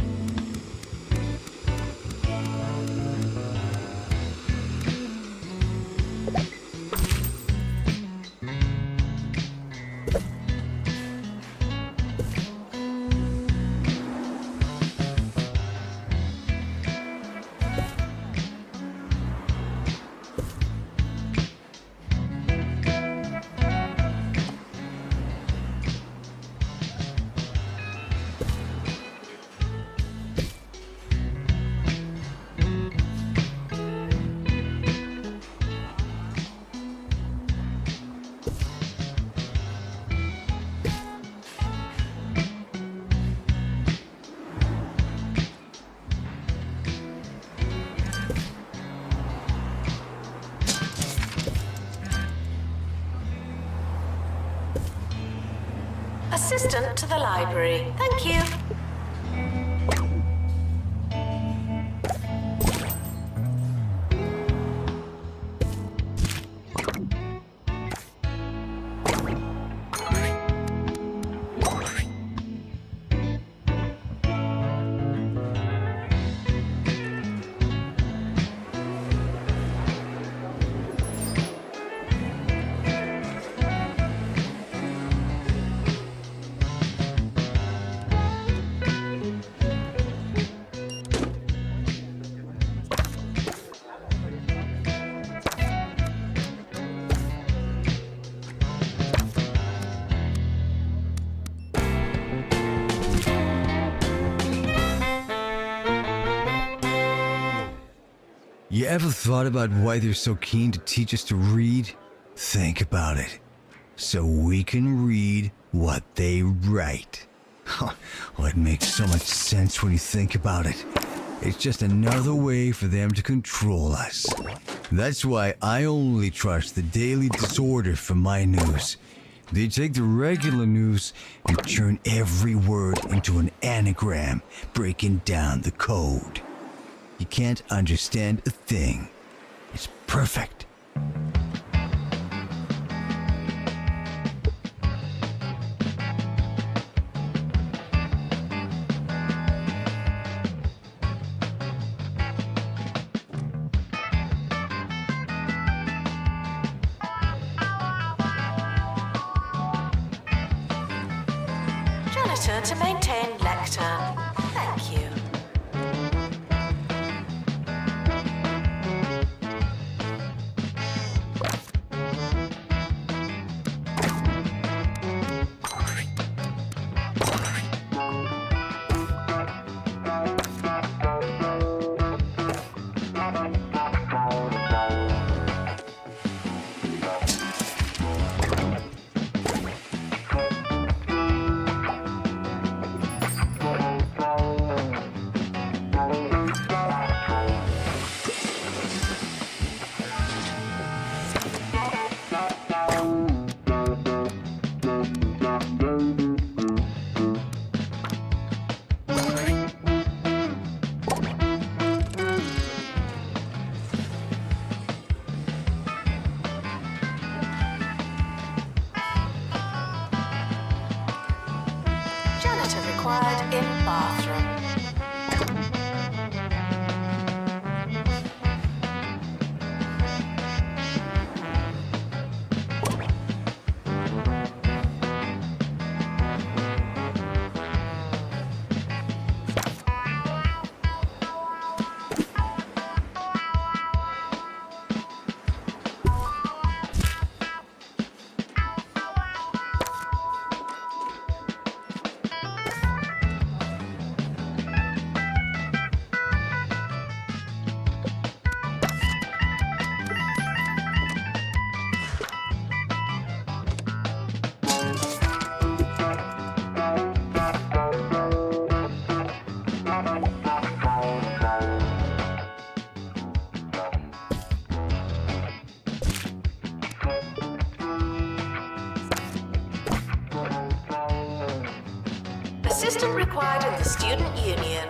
Assistant to the library. Thank you. You ever thought about why they're so keen to teach us to read? Think about it. So we can read what they write. Well, it makes so much sense when you think about it. It's just another way for them to control us. That's why I only trust the Daily Disorder for my news. They take the regular news and turn every word into an anagram, breaking down the code. You can't understand a thing. It's perfect. Janitor to maintain lectern. Thank you. Assistant required in the student union.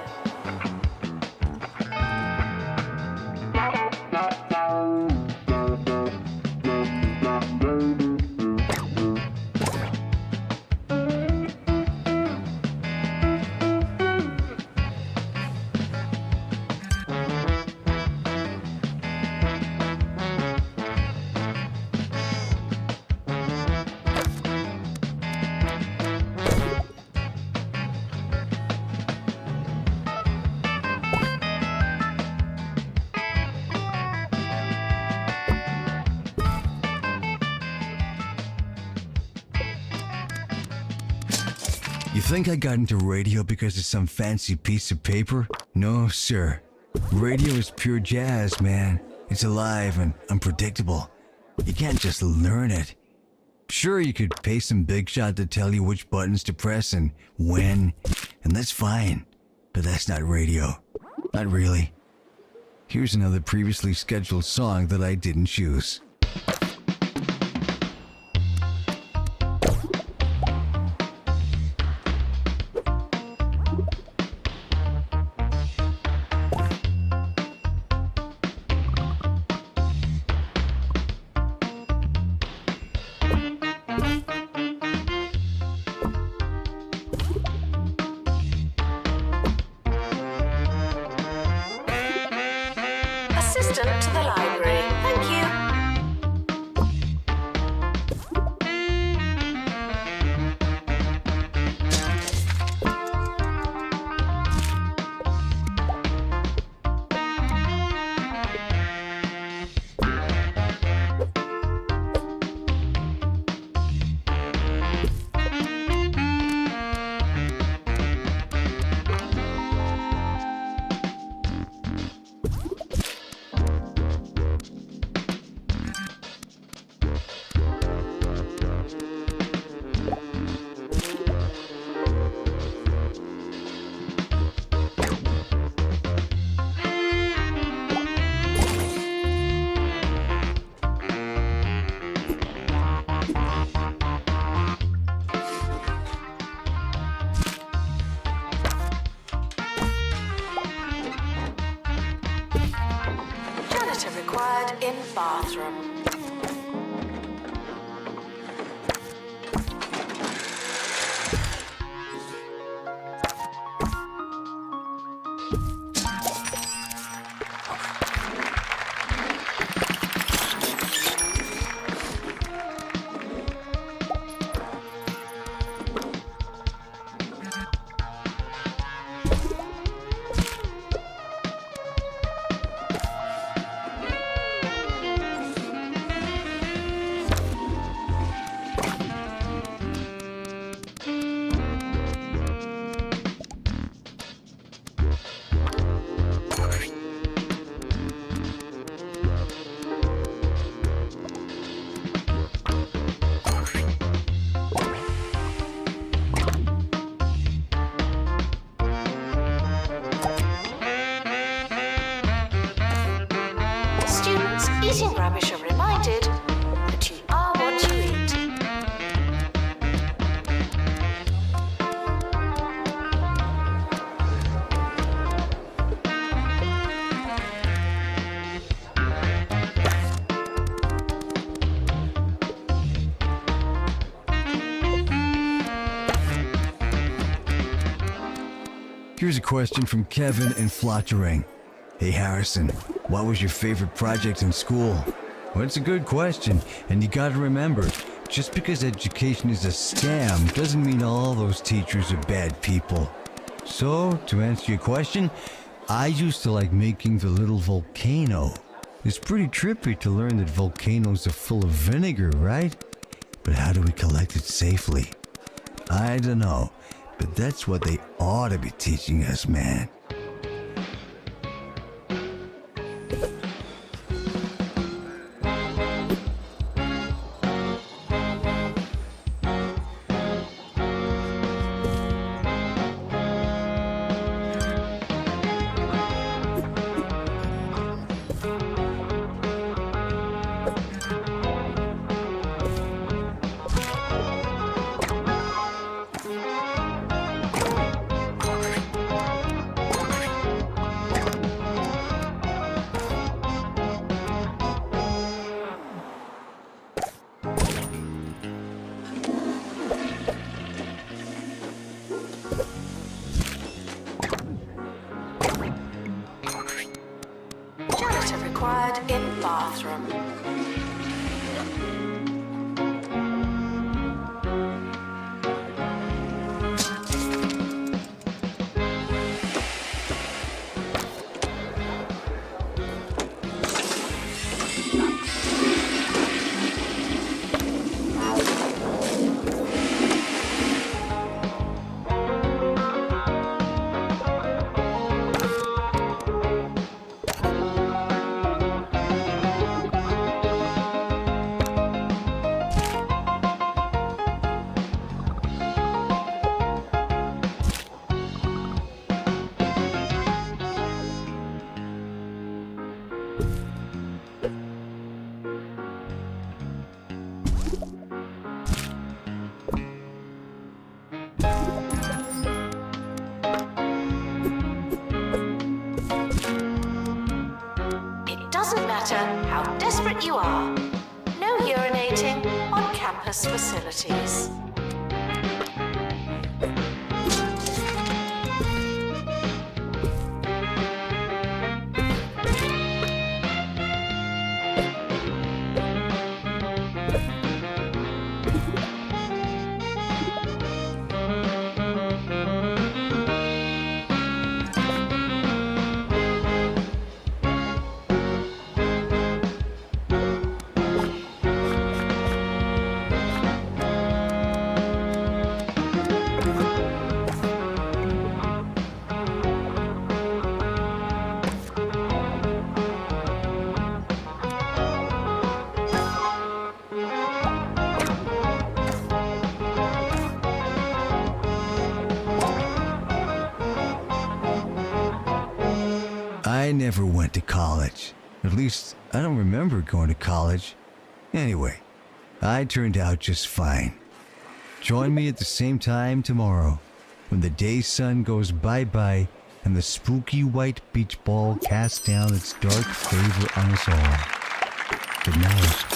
You think I got into radio because of some fancy piece of paper? No, sir. Radio is pure jazz, man. It's alive and unpredictable. You can't just learn it. Sure, you could pay some big shot to tell you which buttons to press and when, and that's fine. But that's not radio. Not really. Here's another previously scheduled song that I didn't choose. Assistant to the library. Thank you. Janitor required in bathroom. Students eating rubbish are reminded that you are what you eat. Here's a question from Kevin in Flottering. Hey Harrison, what was your favorite project in school? Well, it's a good question, and you gotta remember, just because education is a scam doesn't mean all those teachers are bad people. So, to answer your question, I used to like making the little volcano. It's pretty trippy to learn that volcanoes are full of vinegar, right? But how do we collect it safely? I don't know, but that's what they ought to be teaching us, man. matter how desperate you are. No urinating on campus facilities. I never went to college. At least, I don't remember going to college. Anyway, I turned out just fine. Join me at the same time tomorrow, when the day sun goes bye-bye and the spooky white beach ball casts down its dark favor on us all. Good night.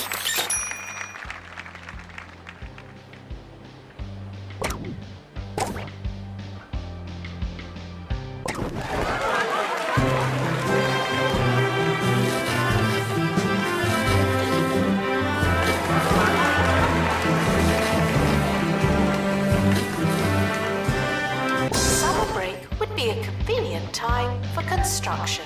Summer break would be a convenient time for construction.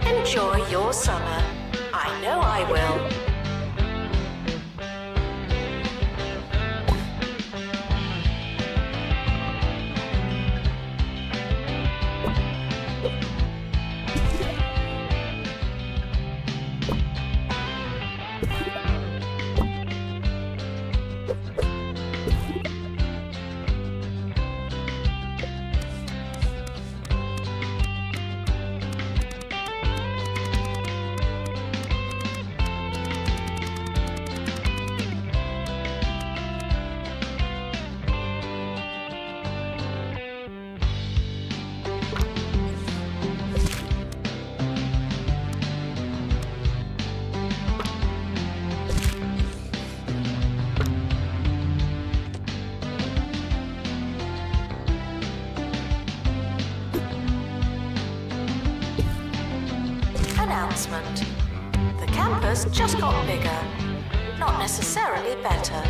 Enjoy your summer. I know I will. Announcement. The campus just got bigger, not necessarily better.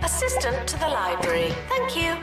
Assistant to the library. Thank you.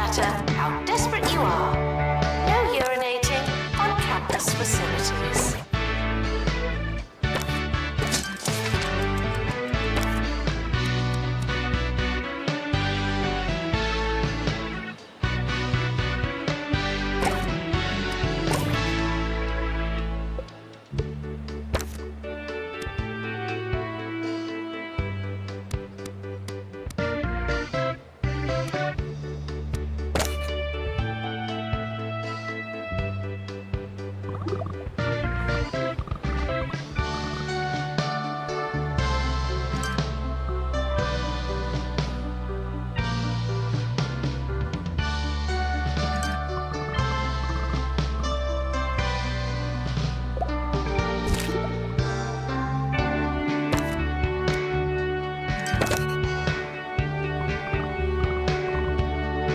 matter how desperate you are, no urinating on campus facilities.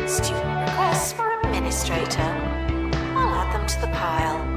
Student requests for administrator. I'll add them to the pile.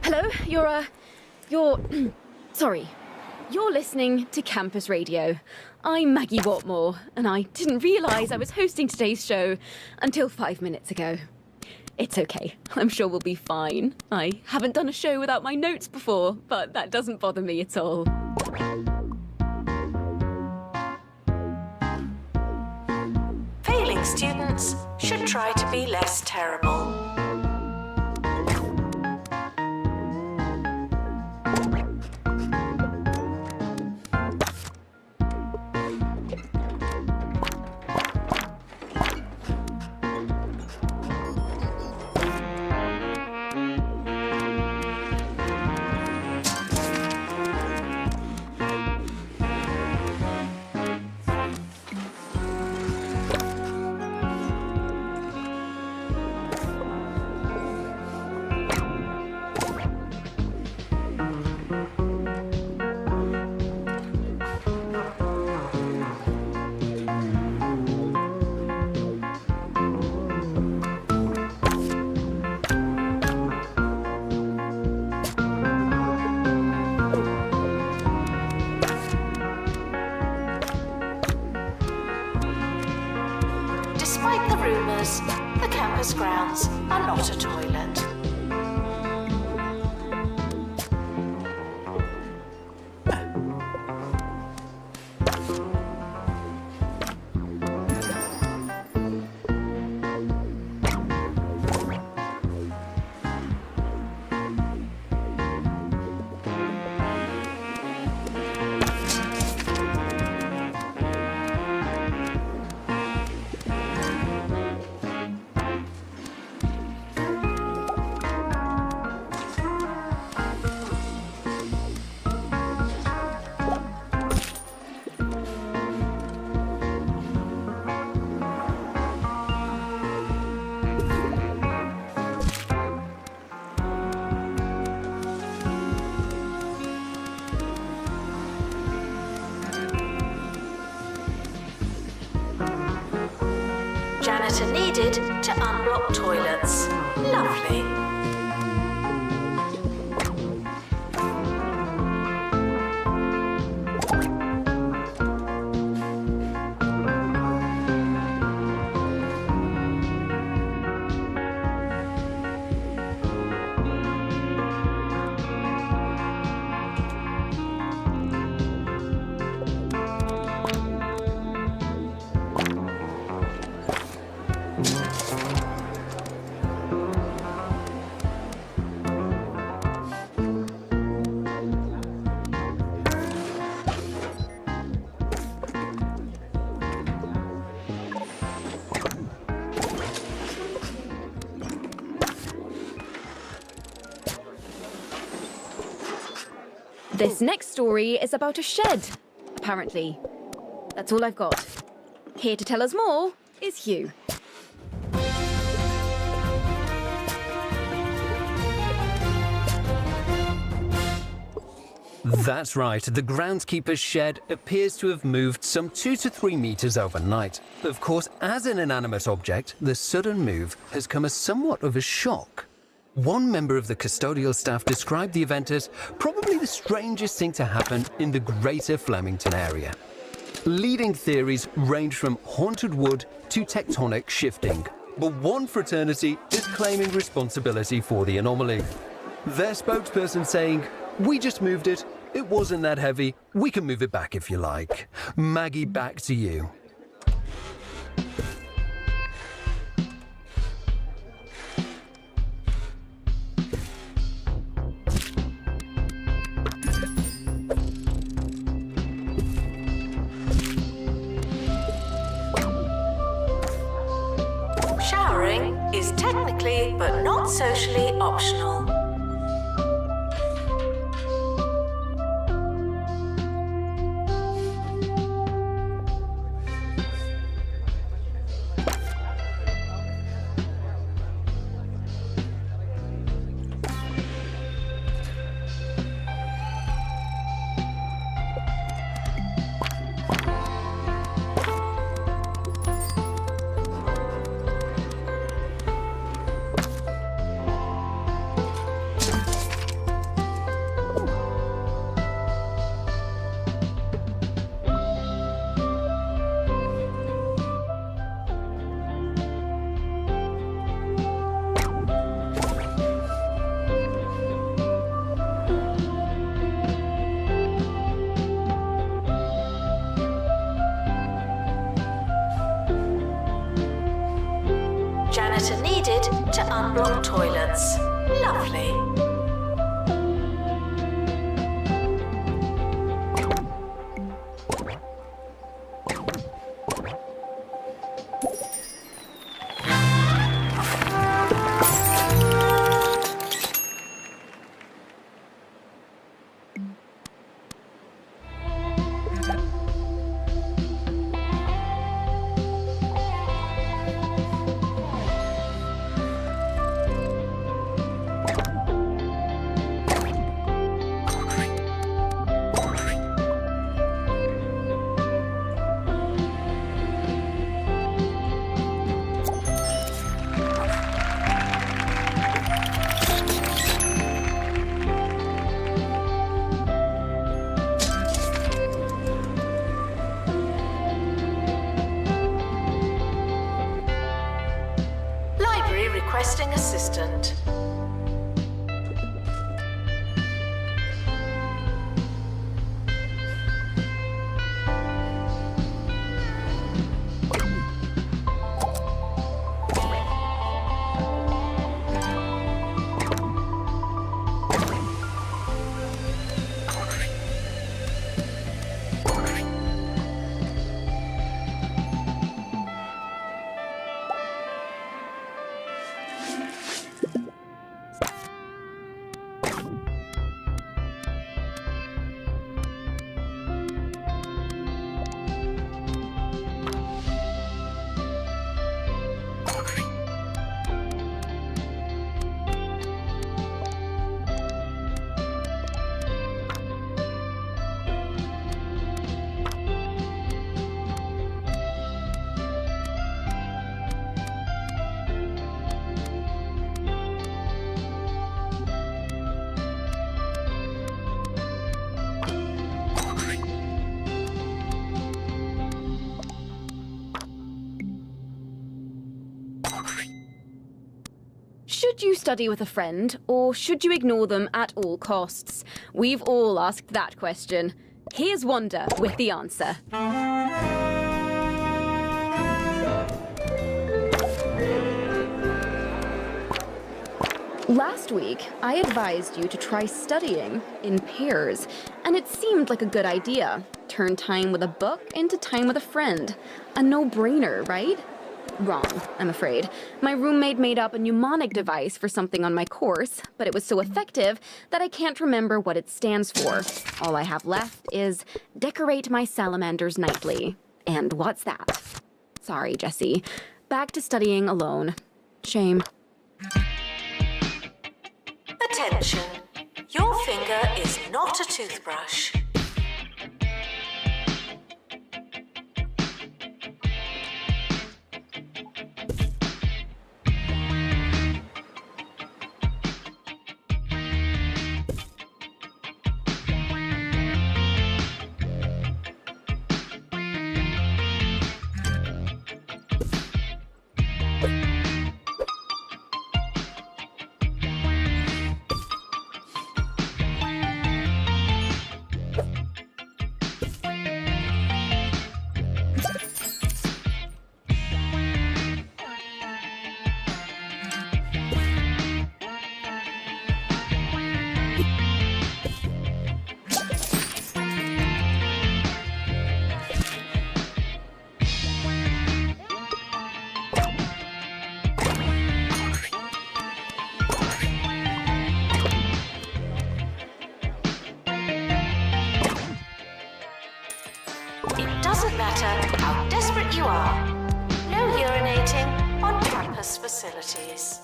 Hello, you're sorry. You're listening to Campus Radio. I'm Maggie Watmore, and I didn't realise I was hosting today's show until 5 minutes ago. It's okay. I'm sure we'll be fine. I haven't done a show without my notes before, but that doesn't bother me at all. Failing students should try to be less terrible. Despite the rumours, the campus grounds are not a toilet. Janitor needed to unblock toilets. Lovely. This next story is about a shed, apparently. That's all I've got. Here to tell us more is Hugh. That's right, the groundskeeper's shed appears to have moved some 2 to 3 meters overnight. Of course, as an inanimate object, the sudden move has come as somewhat of a shock. One member of the custodial staff described the event as probably the strangest thing to happen in the greater Flemington area. Leading theories range from haunted wood to tectonic shifting, but one fraternity is claiming responsibility for the anomaly. Their spokesperson saying, "We just moved it. It wasn't that heavy. We can move it back if you like." Maggie, back to you. Showering is technically but not socially optional. Janitor needed to unblock toilets. Lovely. Requesting assistant. Should you study with a friend, or should you ignore them at all costs? We've all asked that question. Here's Wanda with the answer. Last week, I advised you to try studying in pairs, and it seemed like a good idea. Turn time with a book into time with a friend. A no-brainer, right? wrong, I'm afraid. My roommate made up a mnemonic device for something on my course, but it was so effective that I can't remember what it stands for. All I have left is decorate my salamanders nightly. And what's that? Sorry, Jessie. Back to studying alone. Shame. Attention. Your finger is not a toothbrush. It doesn't matter how desperate you are. No urinating on campus facilities.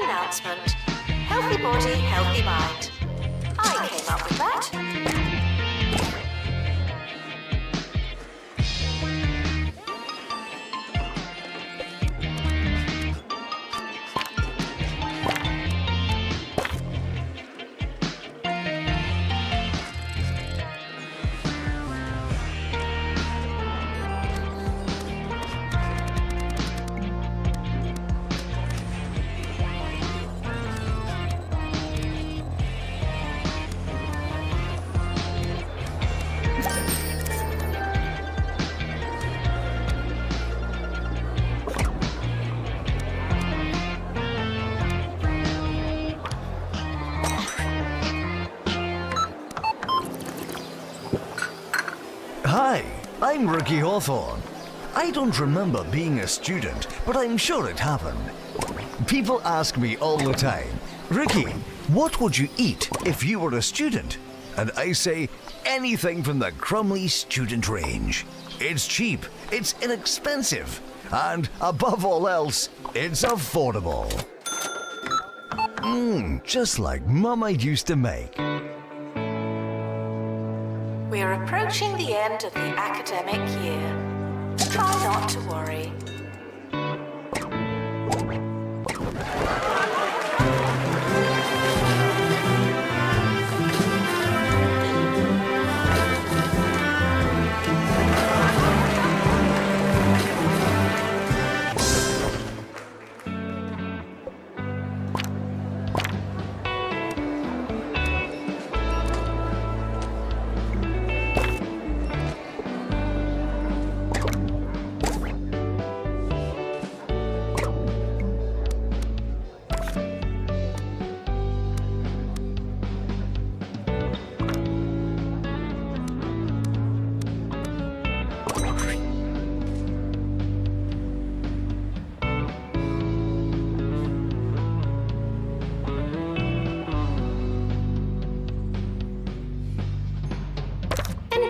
Announcement. Healthy body, healthy mind. I came up with that. Hi, I'm Ricky Hawthorne. I don't remember being a student, but I'm sure it happened. People ask me all the time, Ricky, what would you eat if you were a student? And I say, anything from the Crumley student range. It's cheap, it's inexpensive, and above all else, it's affordable. Just like Mama used to make. We're approaching the end of the academic year. Try not to worry.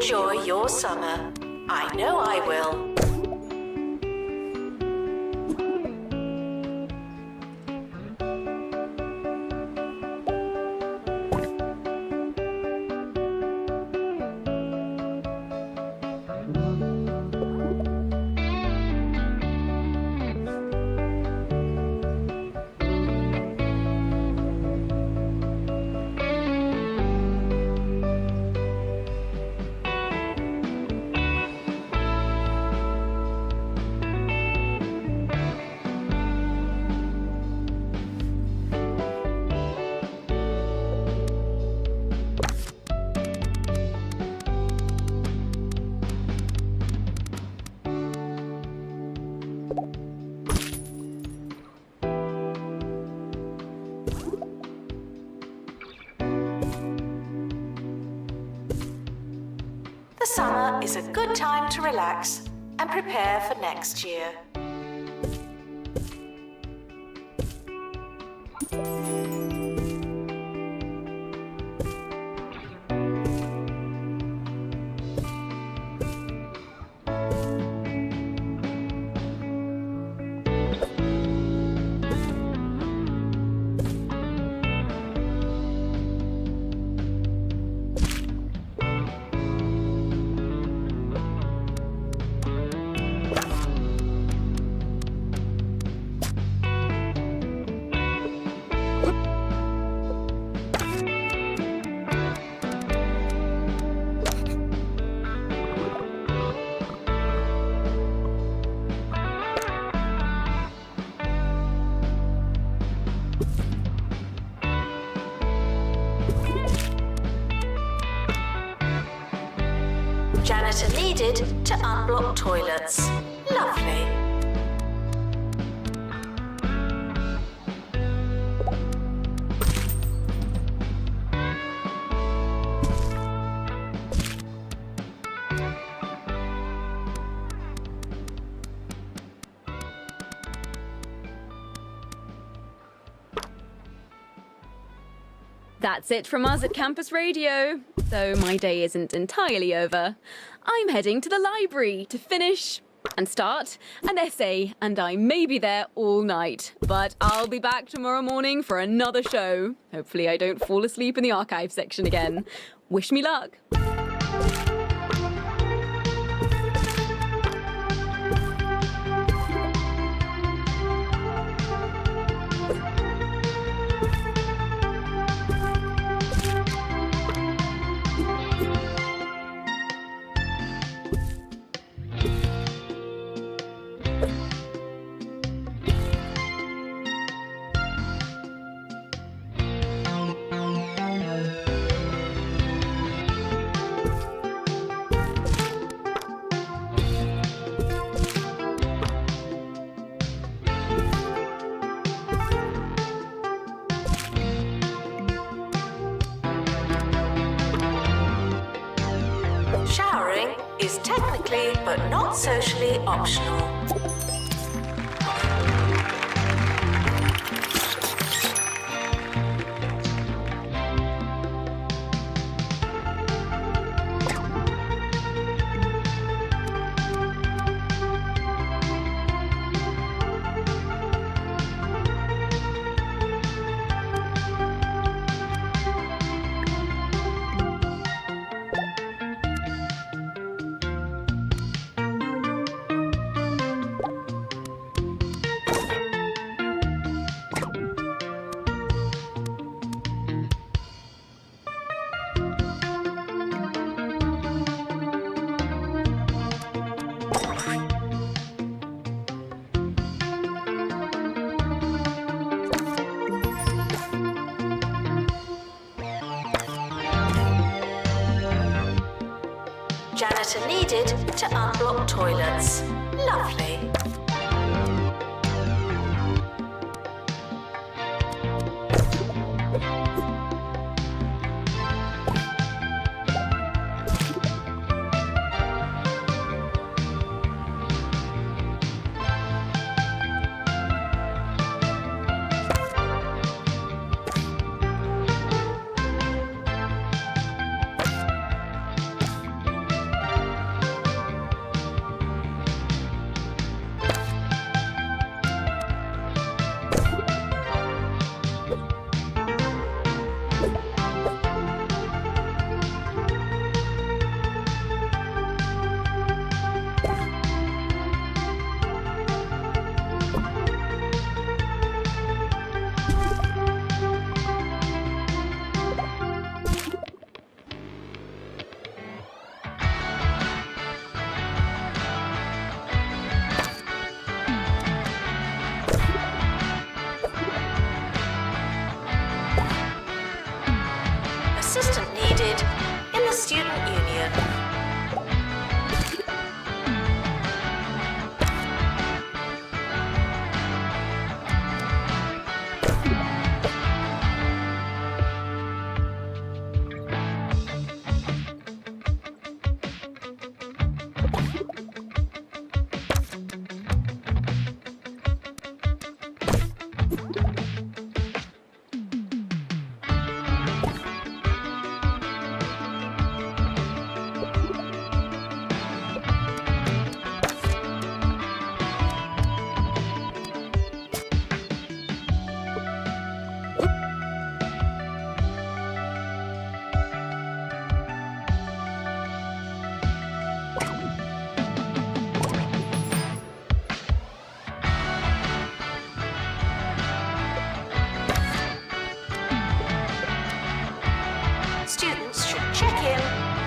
Enjoy your summer. I know I will. The summer is a good time to relax and prepare for next year. Janitor needed to unblock toilets. Lovely. That's it from us at Campus Radio. Though my day isn't entirely over. I'm heading to the library to finish and start an essay, and I may be there all night. But I'll be back tomorrow morning for another show. Hopefully I don't fall asleep in the archive section again. Wish me luck. Showering is technically but not socially optional. Janitor needed to unblock toilets. Lovely. Assistant needed in the student union.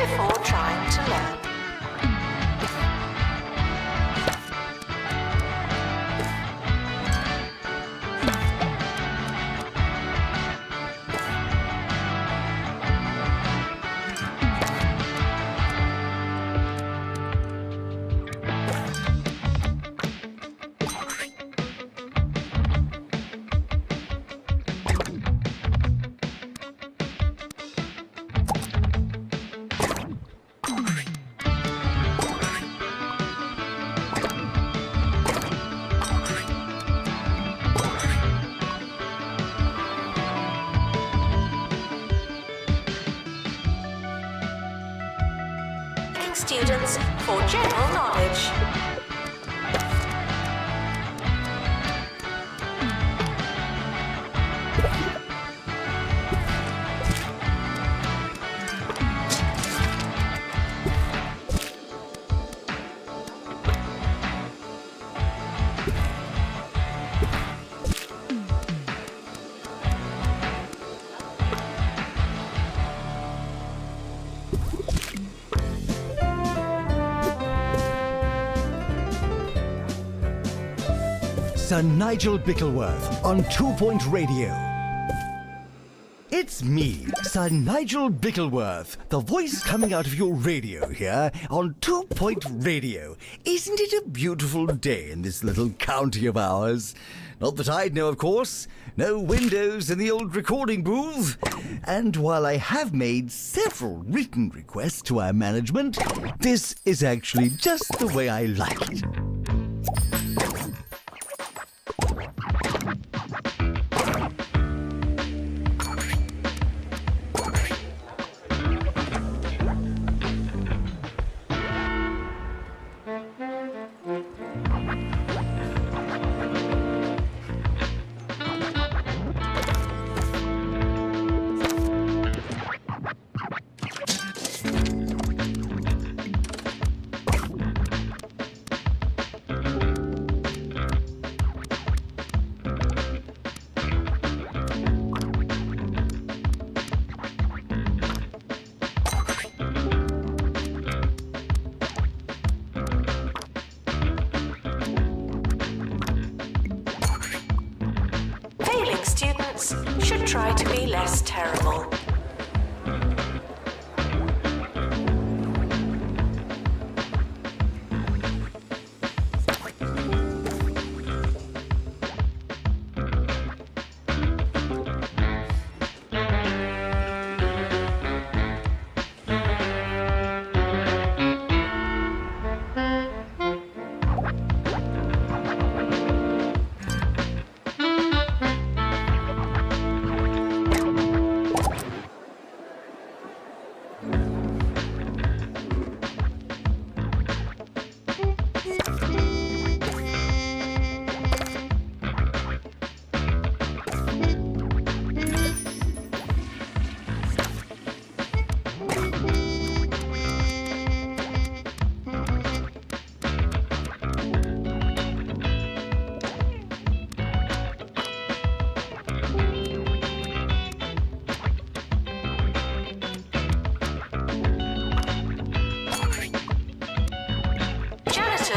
before trying to learn. Students for general knowledge. Sir Nigel Bickleworth on 2 Point Radio. It's me, Sir Nigel Bickleworth, the voice coming out of your radio here on 2 Point Radio. Isn't it a beautiful day in this little county of ours? Not that I'd know, of course. No windows in the old recording booth. And while I have made several written requests to our management, this is actually just the way I like it. Students should try to be less terrible.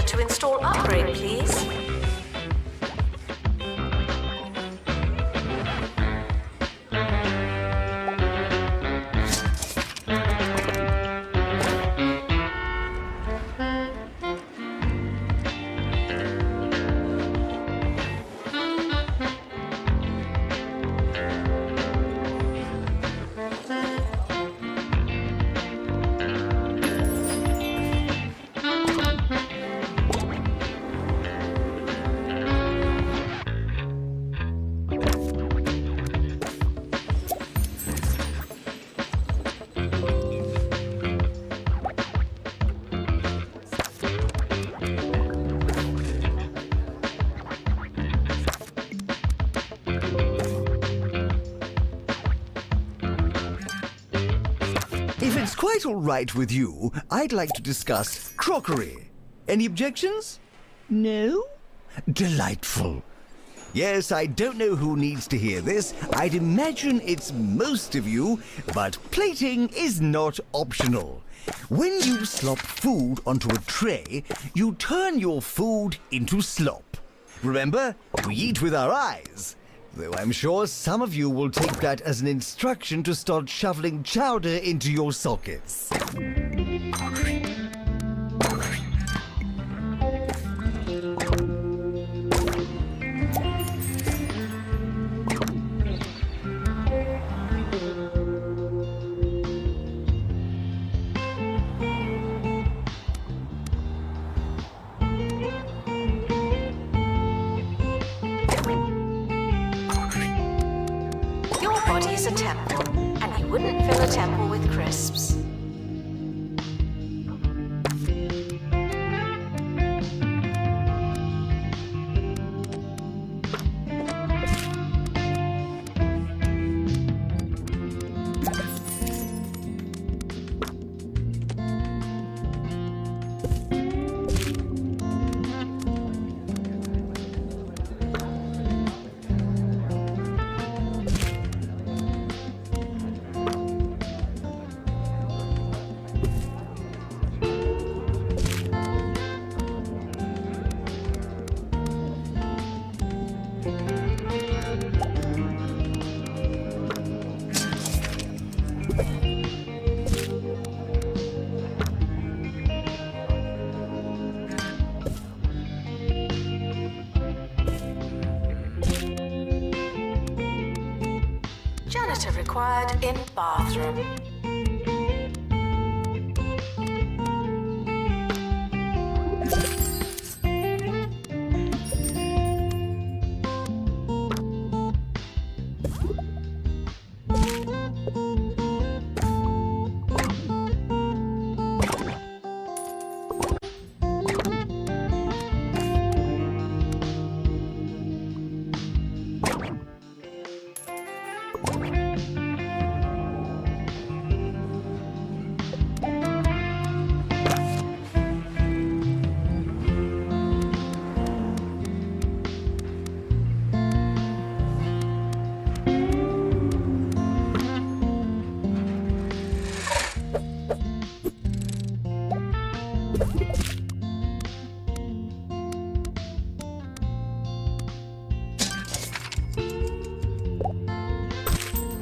To install upgrade, please. If it's quite all right with you, I'd like to discuss crockery. Any objections? No? Delightful. Yes, I don't know who needs to hear this. I'd imagine it's most of you, but plating is not optional. When you slop food onto a tray, you turn your food into slop. Remember, we eat with our eyes. Though I'm sure some of you will take that as an instruction to start shoveling chowder into your sockets. Your body's a temple, and you wouldn't fill a temple with crisps. Janitor required in bathroom.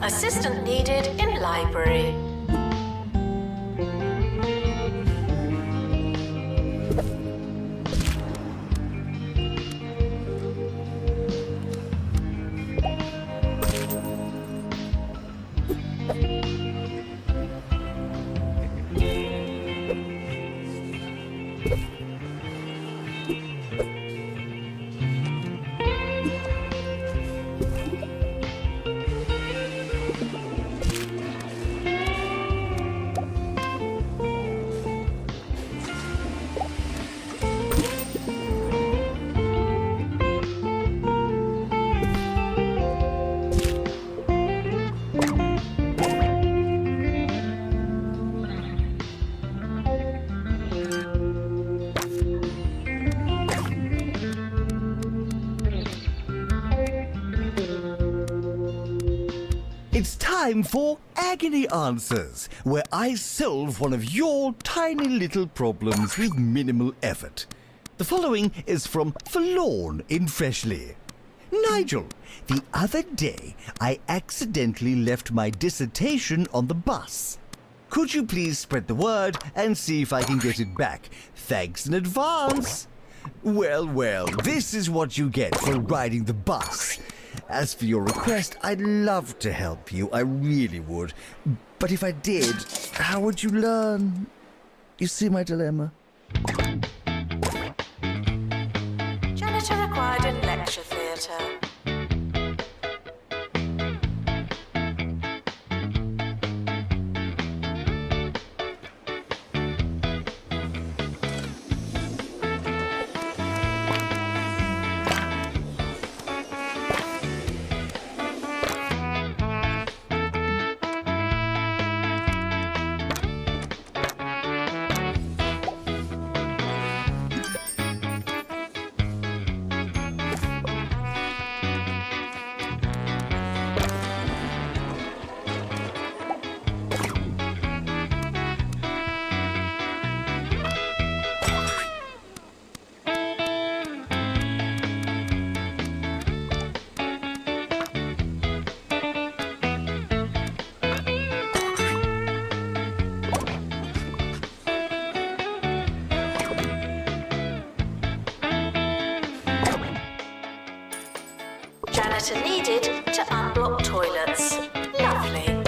Assistant needed in library. It's time for Agony Answers, where I solve one of your tiny little problems with minimal effort. The following is from Forlorn in Freshly. Nigel, the other day I accidentally left my dissertation on the bus. Could you please spread the word and see if I can get it back? Thanks in advance. Well, this is what you get for riding the bus. As for your request, I'd love to help you, I really would. But if I did, how would you learn? You see my dilemma? Janitor required in lecture theatre. Janitor needed to unblock toilets. Lovely.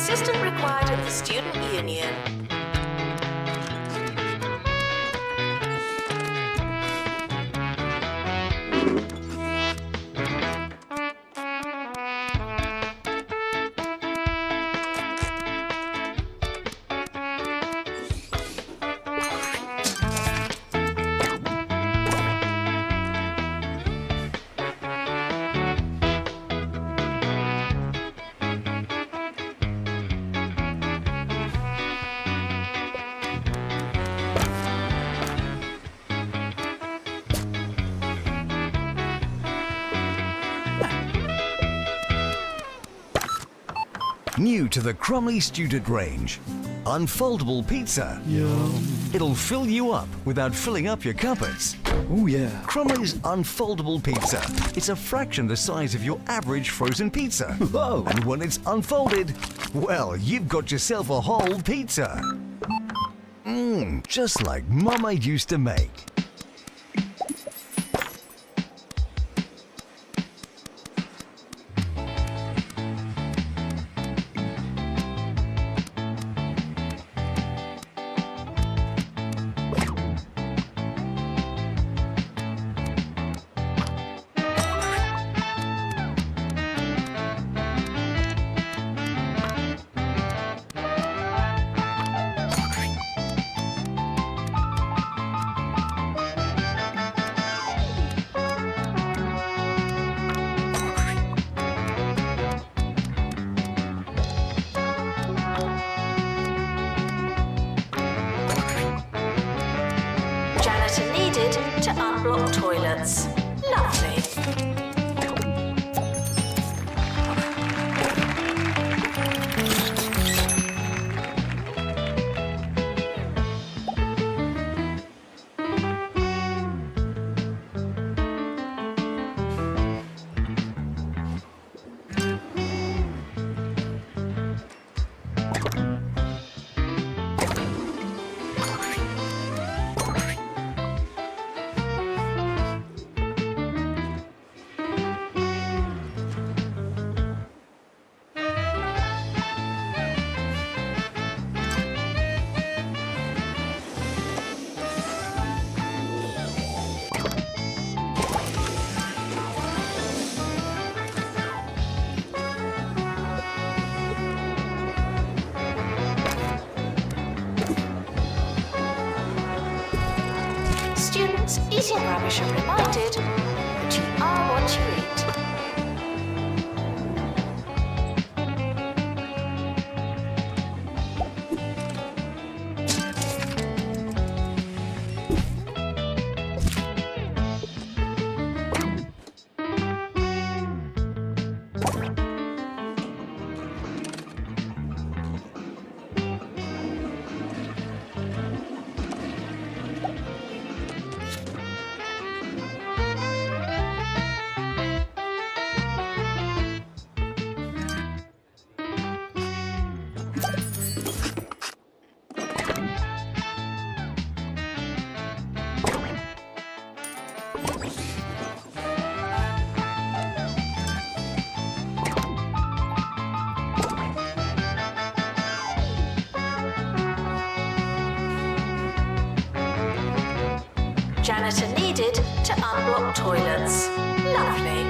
Assistant required at the Student Union. New to the Crumley student range, unfoldable pizza. It'll fill you up without filling up your cupboards. Oh yeah. Crumley's unfoldable pizza. It's a fraction the size of your average frozen pizza. Whoa. And when it's unfolded, well, you've got yourself a whole pizza. Just like Mama used to make. Janitor needed to unblock toilets. Lovely. Students eating rubbish are reminded that you are what you eat. Janitor needed to unblock toilets. Lovely.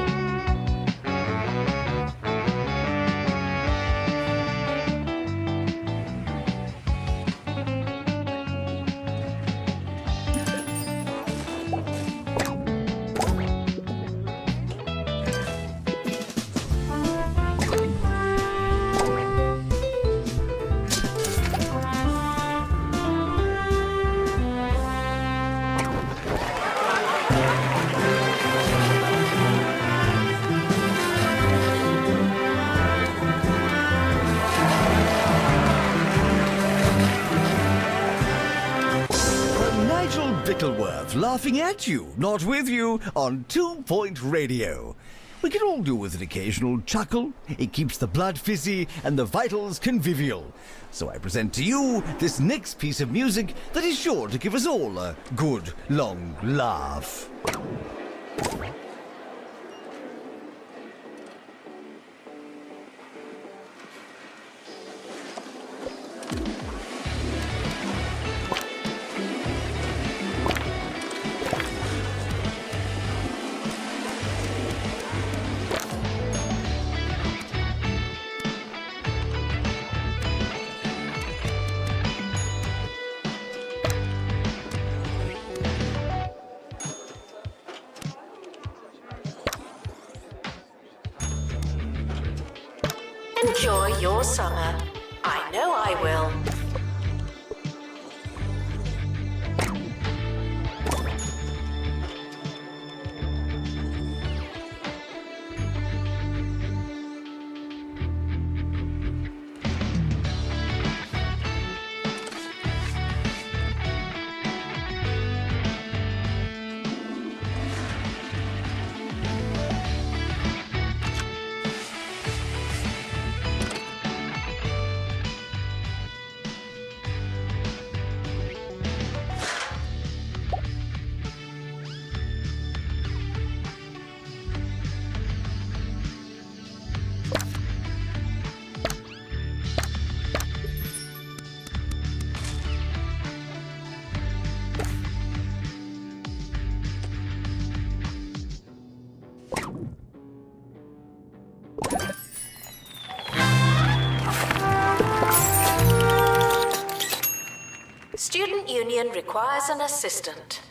laughing at you, not with you, on 2 Point Radio. We can all do with an occasional chuckle. It keeps the blood fizzy and the vitals convivial. So I present to you this next piece of music that is sure to give us all a good, long laugh. Enjoy your summer. I know I will. Student Union requires an assistant.